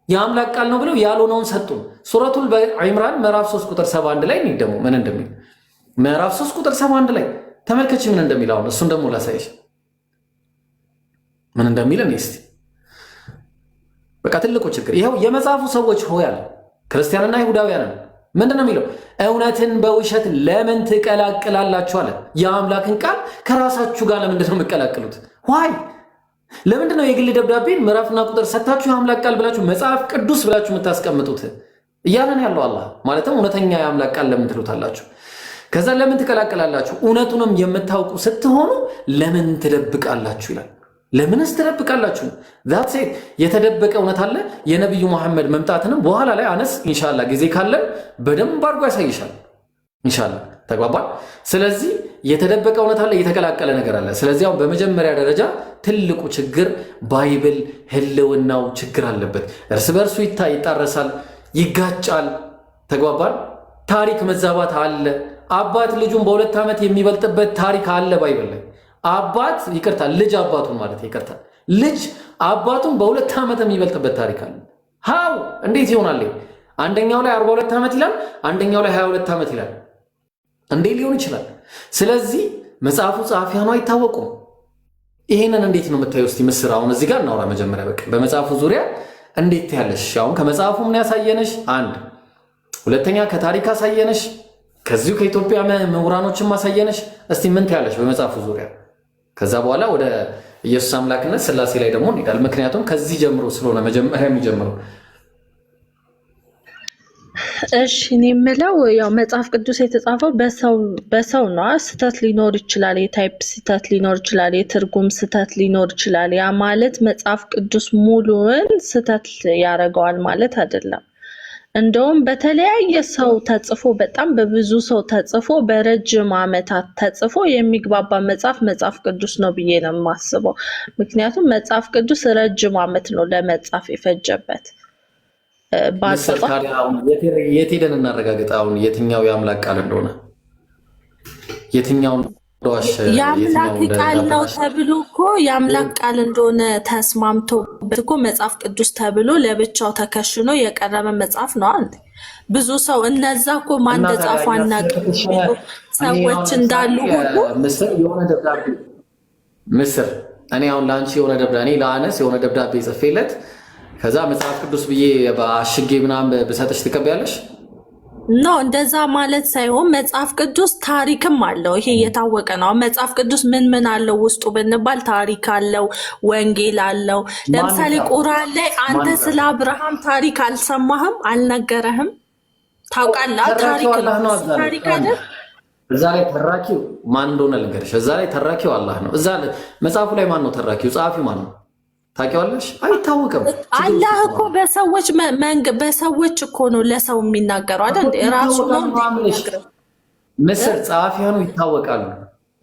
የአምላክ ቃል ነው ብለው ያልሆነውን ሰጡን። ሱረቱል ኢምራን ምዕራፍ 3 ቁጥር 71 ላይ ነው ደግሞ ምን እንደሚል ምዕራፍ 3 ቁጥር 71 ላይ ተመልከች ምን እንደሚል። አሁን እሱን ደግሞ ላሳይሽ ምን እንደሚል ነው። እስቲ በቃ ትልቁ ችግር ይሄው የመጽሐፉ ሰዎች ሆይ አለ ክርስቲያንና ይሁዳውያን ምንድን ነው የሚለው? እውነትን በውሸት ለምን ትቀላቅላላችሁ አለ። የአምላክን ቃል ከራሳችሁ ጋር ለምንድን ነው የምትቀላቅሉት? ዋይ ለምንድን ነው የግል ደብዳቤን ምዕራፍና ቁጥር ሰጥታችሁ የአምላክ ቃል ብላችሁ መጽሐፍ ቅዱስ ብላችሁ የምታስቀምጡት? እያለን ያለው አላህ ማለትም እውነተኛ የአምላክ ቃል ለምን ትሉታላችሁ? ከዛ ለምን ትቀላቅላላችሁ? እውነቱንም የምታውቁ ስትሆኑ ለምን ትደብቃላችሁ ይላል። ለምንስ ትደብቃላችሁ? ዛት የተደበቀ እውነት አለ። የነቢዩ መሐመድ መምጣትንም በኋላ ላይ አነስ ኢንሻአላህ ጊዜ ካለን በደንብ አድርጎ ያሳይሻል። ኢንሻአላህ ተግባባል። ስለዚህ የተደበቀ እውነት አለ፣ የተቀላቀለ ነገር አለ። ስለዚህ አሁን በመጀመሪያ ደረጃ ትልቁ ችግር ባይብል ህልውናው ችግር አለበት። እርስ በርሱ ይጣረሳል፣ ይጋጫል። ተግባባል። ታሪክ መዛባት አለ። አባት ልጁን በ2 ዓመት የሚበልጥበት ታሪክ አለ ባይብል ላይ። አባት ይቅርታ ልጅ አባቱን ማለት ይቅርታ ልጅ አባቱን በ2 ዓመት የሚበልጥበት ታሪክ አለ። ሃው እንዴት ይሆናል? አንደኛው ላይ 42 ዓመት ይላል፣ አንደኛው ላይ 22 ዓመት ይላል። እንዴት ሊሆን ይችላል? ስለዚህ መጽሐፉ ጸሐፊያኑ አይታወቁም። ይሄንን እንዴት ነው የምታየው? እስቲ ምስር አሁን እዚህ ጋር እናውራ መጀመሪያ። በቃ በመጽሐፉ ዙሪያ እንዴት ያለሽ? አሁን ከመጽሐፉ ምን ያሳየነሽ? አንድ ሁለተኛ ከታሪክ አሳየነሽ፣ ከዚሁ ከኢትዮጵያ ምሁራኖችን ማሳየነሽ። እስቲ ምን ትያለሽ በመጽሐፉ ዙሪያ? ከዛ በኋላ ወደ ኢየሱስ አምላክነት ስላሴ ላይ ደግሞ እንሄዳለን። ምክንያቱም ከዚህ ጀምሮ ስለሆነ መጀመሪያ የሚጀምረው።
እሺ እኔ የምለው ያው መጽሐፍ ቅዱስ የተጻፈው በሰው ነው። ስህተት ሊኖር ይችላል፣ የታይፕ ስህተት ሊኖር ይችላል፣ የትርጉም ስህተት ሊኖር ይችላል። ያ ማለት መጽሐፍ ቅዱስ ሙሉውን ስህተት ያደርገዋል ማለት አይደለም። እንደውም በተለያየ ሰው ተጽፎ በጣም በብዙ ሰው ተጽፎ በረጅም ዓመታት ተጽፎ የሚግባባ መጽሐፍ ቅዱስ ነው ብዬ ነው የማስበው። ምክንያቱም መጽሐፍ ቅዱስ ረጅም ዓመት ነው ለመጻፍ የፈጀበት።
የት ሄደን እናረጋግጥ አሁን የትኛው የአምላክ ቃል እንደሆነ? የትኛው
የአምላክ ቃል ነው ተብሎ እኮ የአምላክ ቃል እንደሆነ ተስማምቶበት እኮ መጽሐፍ ቅዱስ ተብሎ ለብቻው ተከሽኖ የቀረበ መጽሐፍ ነው አንተ። ብዙ ሰው እነዛ እኮ ማን እንደጻፉ አናውቅም ሰዎች እንዳሉ ሁሉ
ምስር እኔ አሁን ለአንቺ የሆነ ደብዳቤ ለአነስ የሆነ ደብዳቤ ጽፌለት ከዛ መጽሐፍ ቅዱስ ብዬ በአሽጌ ምናምን ብሰጥሽ ትቀበያለሽ?
ኖ እንደዛ ማለት ሳይሆን መጽሐፍ ቅዱስ ታሪክም አለው። ይሄ የታወቀ ነው። መጽሐፍ ቅዱስ ምን አለው ውስጡ ብንባል ታሪክ አለው፣ ወንጌል አለው። ለምሳሌ ቁርአን ላይ አንተ ስለ አብርሃም ታሪክ አልሰማህም? አልነገረህም? ታውቃለህ? ታሪክ ነው። ታሪክ አይደል?
እዛ ላይ ተራኪው ማን እንደሆነ ልንገርሽ። እዛ ላይ ተራኪው አላህ ነው። እዛ መጽሐፉ ላይ ማን ነው ተራኪው? ጸሐፊው ማን ነው? ታውቂዋለሽ? አይታወቅም።
አላህ እኮ በሰዎች እኮ ነው ለሰው የሚናገረው አይደል? ራሱ ነው የሚናገረው።
ምስር ጸሐፊያኑ ይታወቃሉ።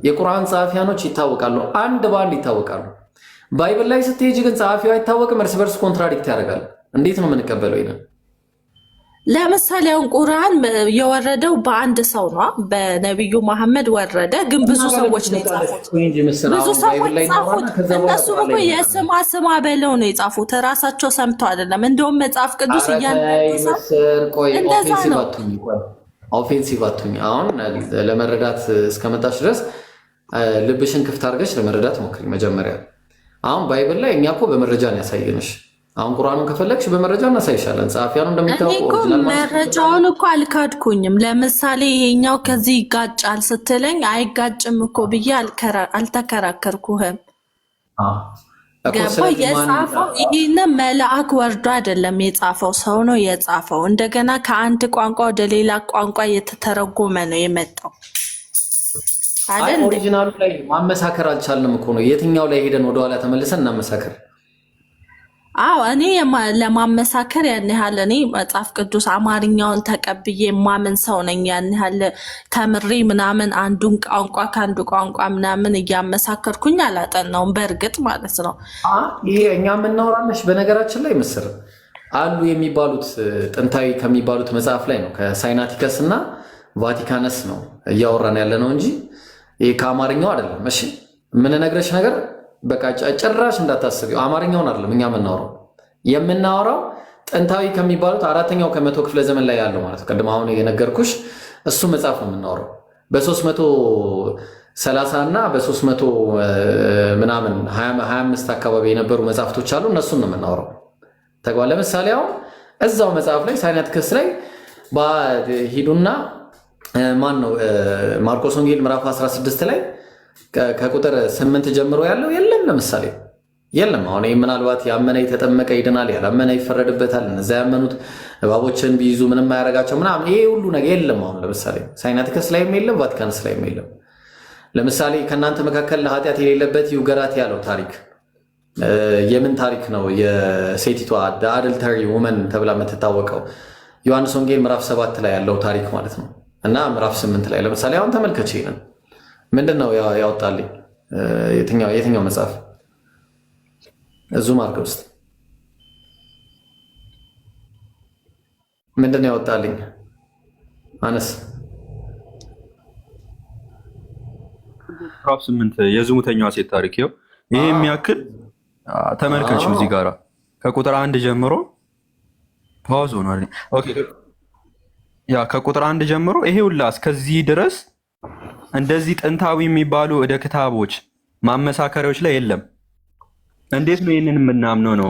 የቁርአን ጸሐፊያኖች ይታወቃሉ፣ አንድ በአንድ ይታወቃሉ። ባይብል ላይ ስትሄጂ ግን ጸሐፊው አይታወቅም። እርስ በርስ ኮንትራዲክት ያደርጋል። እንዴት ነው የምንቀበለው ይሄን?
ለምሳሌ አሁን ቁርአን የወረደው በአንድ ሰው ነው፣ በነቢዩ መሐመድ ወረደ። ግን ብዙ ሰዎች ነው የጻፉት። ብዙ ሰዎች ጻፉት። እነሱም እኮ የስማ በለው ነው የጻፉት፣ ራሳቸው ሰምተው አይደለም። እንደውም መጽሐፍ ቅዱስ እንደዛ ነው።
ኦፌንሲቭ አትሁኝ። አሁን ለመረዳት እስከመጣች ድረስ ልብሽን ክፍት አድርገሽ ለመረዳት ሞክሪ መጀመሪያ። አሁን ባይብል ላይ እኛ እኮ በመረጃ ነው ያሳየንሽ። አሁን ቁርአኑን ከፈለግሽ በመረጃ እናሳይሻለን። ጸሐፊያኑ እንደሚታወቀው ኦሪጂናል
መረጃውን እኮ አልካድኩኝም። ለምሳሌ ይሄኛው ከዚህ ይጋጫል ስትለኝ አይጋጭም እኮ ብዬ አልተከራከርኩህም። ገባ? የጻፈው ይሄንን መልአክ ወርዶ አይደለም የጻፈው፣ ሰው ነው የጻፈው። እንደገና ከአንድ ቋንቋ ወደ ሌላ ቋንቋ የተተረጎመ ነው የመጣው አይደል?
ኦሪጂናሉ ላይ ማመሳከር አልቻልንም እኮ ነው። የትኛው ላይ ሄደን ወደኋላ ተመልሰን እናመሳከር?
አዎ እኔ ለማመሳከር ያን ያህል እኔ መጽሐፍ ቅዱስ አማርኛውን ተቀብዬ ማመን ሰው ነኝ። ያን ያህል ተምሬ ምናምን አንዱን ቋንቋ ከአንዱ ቋንቋ ምናምን እያመሳከርኩኝ አላጠናውም በእርግጥ ማለት ነው።
ይሄ እኛ የምናወራለሽ በነገራችን ላይ ምስር አሉ የሚባሉት ጥንታዊ ከሚባሉት መጽሐፍ ላይ ነው ከሳይናቲከስ እና ቫቲካነስ ነው እያወራን ያለ ነው እንጂ ይሄ ከአማርኛው አይደለም። እሺ የምንነግረሽ ነገር በቃ ጭራሽ እንዳታስቢው አማርኛውን አይደለም እኛ የምናወራው ጥንታዊ ከሚባሉት አራተኛው ከመቶ ክፍለ ዘመን ላይ ያለው ማለት ቅድም አሁን የነገርኩሽ እሱ መጽሐፍ ነው የምናወራው። በ330 እና በ300 ምናምን 25 አካባቢ የነበሩ መጽሐፍቶች አሉ። እነሱን ነው የምናወራው። ተግባ ለምሳሌ አሁን እዛው መጽሐፍ ላይ ሳይናቲከስ ላይ ሂዱና ማን ነው ማርቆስ ወንጌል ምዕራፍ 16 ላይ ከቁጥር 8 ጀምሮ ያለው የለም። ለምሳሌ የለም። አሁን ምናልባት ያመነ የተጠመቀ ይድናል፣ ያላመነ ይፈረድበታል። እነዚያ ያመኑት እባቦችን ቢይዙ ምንም አያረጋቸው ምናምን ይሄ ሁሉ ነገር የለም። አሁን ለምሳሌ ሳይናቲከስ ላይም የለም፣ ቫቲካንስ ላይም የለም። ለምሳሌ ከእናንተ መካከል ለኃጢአት የሌለበት ይውገራት ያለው ታሪክ የምን ታሪክ ነው? የሴቲቷ አድልተሪ ውመን ተብላ የምትታወቀው ዮሐንስ ወንጌል ምዕራፍ 7 ላይ ያለው ታሪክ ማለት ነው። እና ምዕራፍ 8 ላይ ለምሳሌ አሁን ተመልከች። ይሄንን ምንድን ነው ያወጣልኝ? የትኛው መጽሐፍ? እዙ ማርገብ ውስጥ ምንድን ነው ያወጣልኝ? አነስ
ምዕራፍ 8 የዝሙተኛዋ ሴት ታሪክ ይኸው። ይሄ የሚያክል ተመልከችው እዚህ ጋራ ከቁጥር 1 ጀምሮ ፓውዝ ሆኗል። ኦኬ ያ ከቁጥር 1 ጀምሮ ይሄ ሁላ እስከዚህ ድረስ እንደዚህ ጥንታዊ የሚባሉ ወደ ክታቦች ማመሳከሪያዎች ላይ የለም። እንዴት ነው ይሄንን የምናምነው? ነው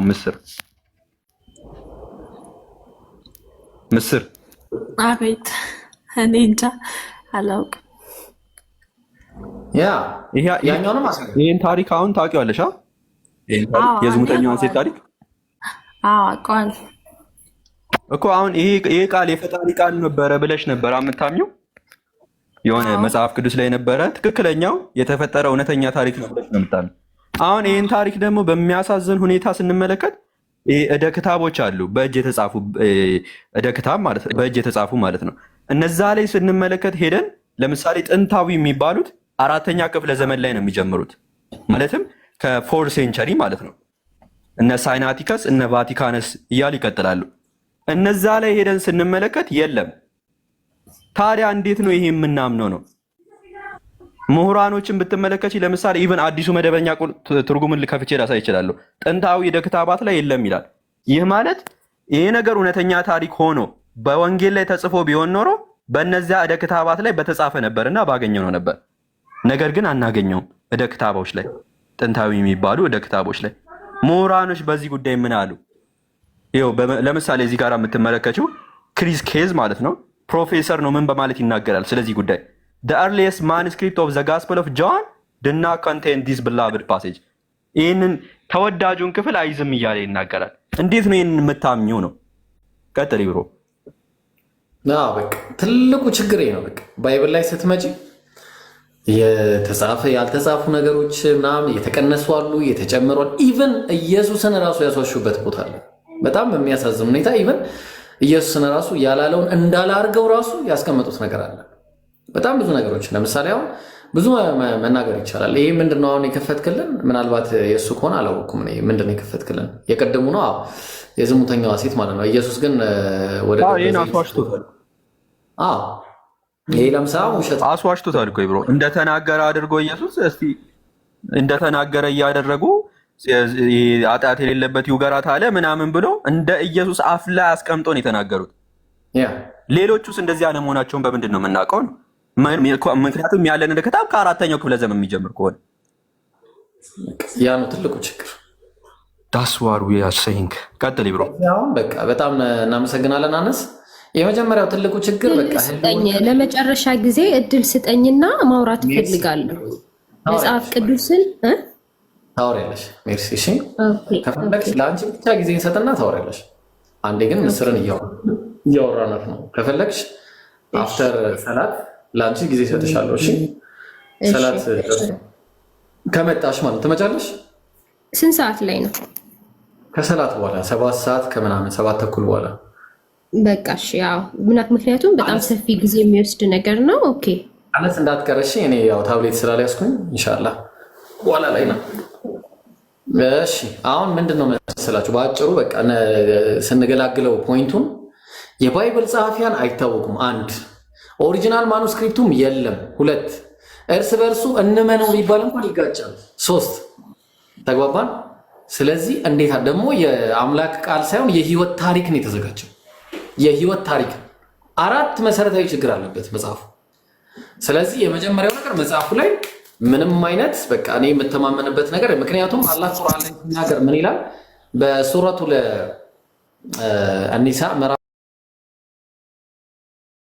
ምስር
አቤት እኔ እንጃ አላውቅም።
ይህን ታሪክ አሁን ታውቂዋለሽ? የዝሙተኛዋን ሴት ታሪክ
አውቀዋለሁ
እኮ። አሁን ይሄ ቃል የፈጣሪ ቃል ነበረ ብለሽ ነበር የምታምኚው? የሆነ መጽሐፍ ቅዱስ ላይ ነበረ ትክክለኛው የተፈጠረ እውነተኛ ታሪክ ነው ብለሽ ነው የምታምኚው? አሁን ይህን ታሪክ ደግሞ በሚያሳዝን ሁኔታ ስንመለከት እደ ክታቦች አሉ፣ በእጅ የተጻፉ እደ ክታብ ማለት በእጅ የተጻፉ ማለት ነው። እነዛ ላይ ስንመለከት ሄደን ለምሳሌ ጥንታዊ የሚባሉት 4ኛ ክፍለ ዘመን ላይ ነው የሚጀምሩት፣ ማለትም ከ4 ሴንቸሪ ማለት ነው። እነ ሳይናቲከስ እነ ቫቲካነስ እያሉ ይቀጥላሉ። እነዛ ላይ ሄደን ስንመለከት የለም። ታዲያ እንዴት ነው ይሄ የምናምነው ነው? ምሁራኖችን ብትመለከች ለምሳሌ ኢቨን አዲሱ መደበኛ ትርጉምን ከፍቼ ላሳይ ይችላለሁ። ጥንታዊ እደ ክታባት ላይ የለም ይላል። ይህ ማለት ይሄ ነገር እውነተኛ ታሪክ ሆኖ በወንጌል ላይ ተጽፎ ቢሆን ኖሮ በእነዚያ እደ ክታባት ላይ በተጻፈ ነበርና ባገኘው ነው ነበር። ነገር ግን አናገኘውም። እደ ክታቦች ላይ ጥንታዊ የሚባሉ እደ ክታቦች ላይ ምሁራኖች በዚህ ጉዳይ ምን አሉ? ይኸው ለምሳሌ እዚህ ጋር የምትመለከችው ክሪስ ኬዝ ማለት ነው ፕሮፌሰር ነው ምን በማለት ይናገራል ስለዚህ ጉዳይ? The earliest manuscript of the Gospel of John did not contain this beloved passage. ይህንን ተወዳጁን ክፍል አይዝም እያለ ይናገራል። እንዴት ነው ይህንን የምታምኘው ነው? ቀጥል ብሮ።
በቃ ትልቁ ችግር ነው። በቃ ባይብል ላይ ስትመጪ የተጻፈ ያልተጻፉ ነገሮች ምናምን የተቀነሱ አሉ፣ የተጨመሩ አሉ። ኢቨን ኢየሱስን ራሱ ያስዋሹበት ቦታ አለ። በጣም በሚያሳዝን ሁኔታ ኢቨን ኢየሱስን ራሱ ያላለውን እንዳላርገው ራሱ ያስቀመጡት ነገር አለ። በጣም ብዙ ነገሮች ለምሳሌ አሁን ብዙ መናገር ይቻላል። ይሄ ምንድነው አሁን የከፈትክልን? ምናልባት የእሱ ከሆነ አላወኩም። ምንድነው የከፈትክልን? የቀደሙ ነው የዝሙተኛዋ ሴት ማለት ነው። ኢየሱስ ግን ወደ ይሄ ለምሳሌ ውሸት
አስዋሽቶታል እኮ ብሮ እንደተናገረ አድርጎ ኢየሱስ እስቲ እንደተናገረ እያደረጉ ኃጢአት የሌለበት ይውገራት አለ ምናምን ብሎ እንደ ኢየሱስ አፍ ላይ አስቀምጦ ነው የተናገሩት። ሌሎቹስ እንደዚህ አለመሆናቸውን በምንድን ነው የምናውቀው ነው? ምክንያቱም ያለን እንደ ክታብ ከ4ኛው ክፍለ ዘመን የሚጀምር ከሆነ
ያ ነው ትልቁ ችግር።
ዳስዋሩ ያሰይንክ ቀጥል ብሮ።
በቃ በጣም እናመሰግናለን አነስ። የመጀመሪያው ትልቁ ችግር በቃ
ስጠኝ፣ ለመጨረሻ ጊዜ እድል ስጠኝና ማውራት እፈልጋለሁ። መጽሐፍ ቅዱስን
ታወሪያለሽ። ሜርሲ። እሺ ከፈለግሽ ለአንቺ ብቻ ጊዜ እንሰጥና ታወሪያለሽ። አንዴ ግን ምስርን እያወራናት ነው። ከፈለግሽ አፍተር ሰላት ለአንቺ ጊዜ ሰጥሻለሁ። እሺ ሰላት ከመጣሽ ማለት ትመጫለሽ።
ስንት ሰዓት ላይ ነው?
ከሰላት በኋላ 7 ሰዓት ከምናምን 7 ተኩል በኋላ
በቃ እሺ። ያው ምክንያቱም በጣም ሰፊ ጊዜ የሚወስድ ነገር ነው። ኦኬ
አነስ እንዳትቀረሽ። እኔ ያው ታብሌት ስላልያዝኩኝ ኢንሻአላህ በኋላ ላይ ነው። እሺ አሁን ምንድነው መሰላችሁ በአጭሩ በቃ ስንገላግለው ፖይንቱን የባይብል ጸሐፊያን አይታወቁም። 1 ኦሪጂናል ማኑስክሪፕቱም የለም። 2 እርስ በርሱ እንመነው ቢባል እንኳን ይጋጫል። 3 ተግባባን። ስለዚህ እንዴት ደግሞ የአምላክ ቃል ሳይሆን የህይወት ታሪክ ነው የተዘጋጀው። የህይወት ታሪክ 4 መሰረታዊ ችግር አለበት መጽሐፉ። ስለዚህ የመጀመሪያው ነገር መጽሐፉ ላይ ምንም አይነት በቃ እኔ የምተማመንበት ነገር ምክንያቱም አላህ ቁርአን ላይ ሲናገር ምን ይላል? በሱረቱ አኒሳ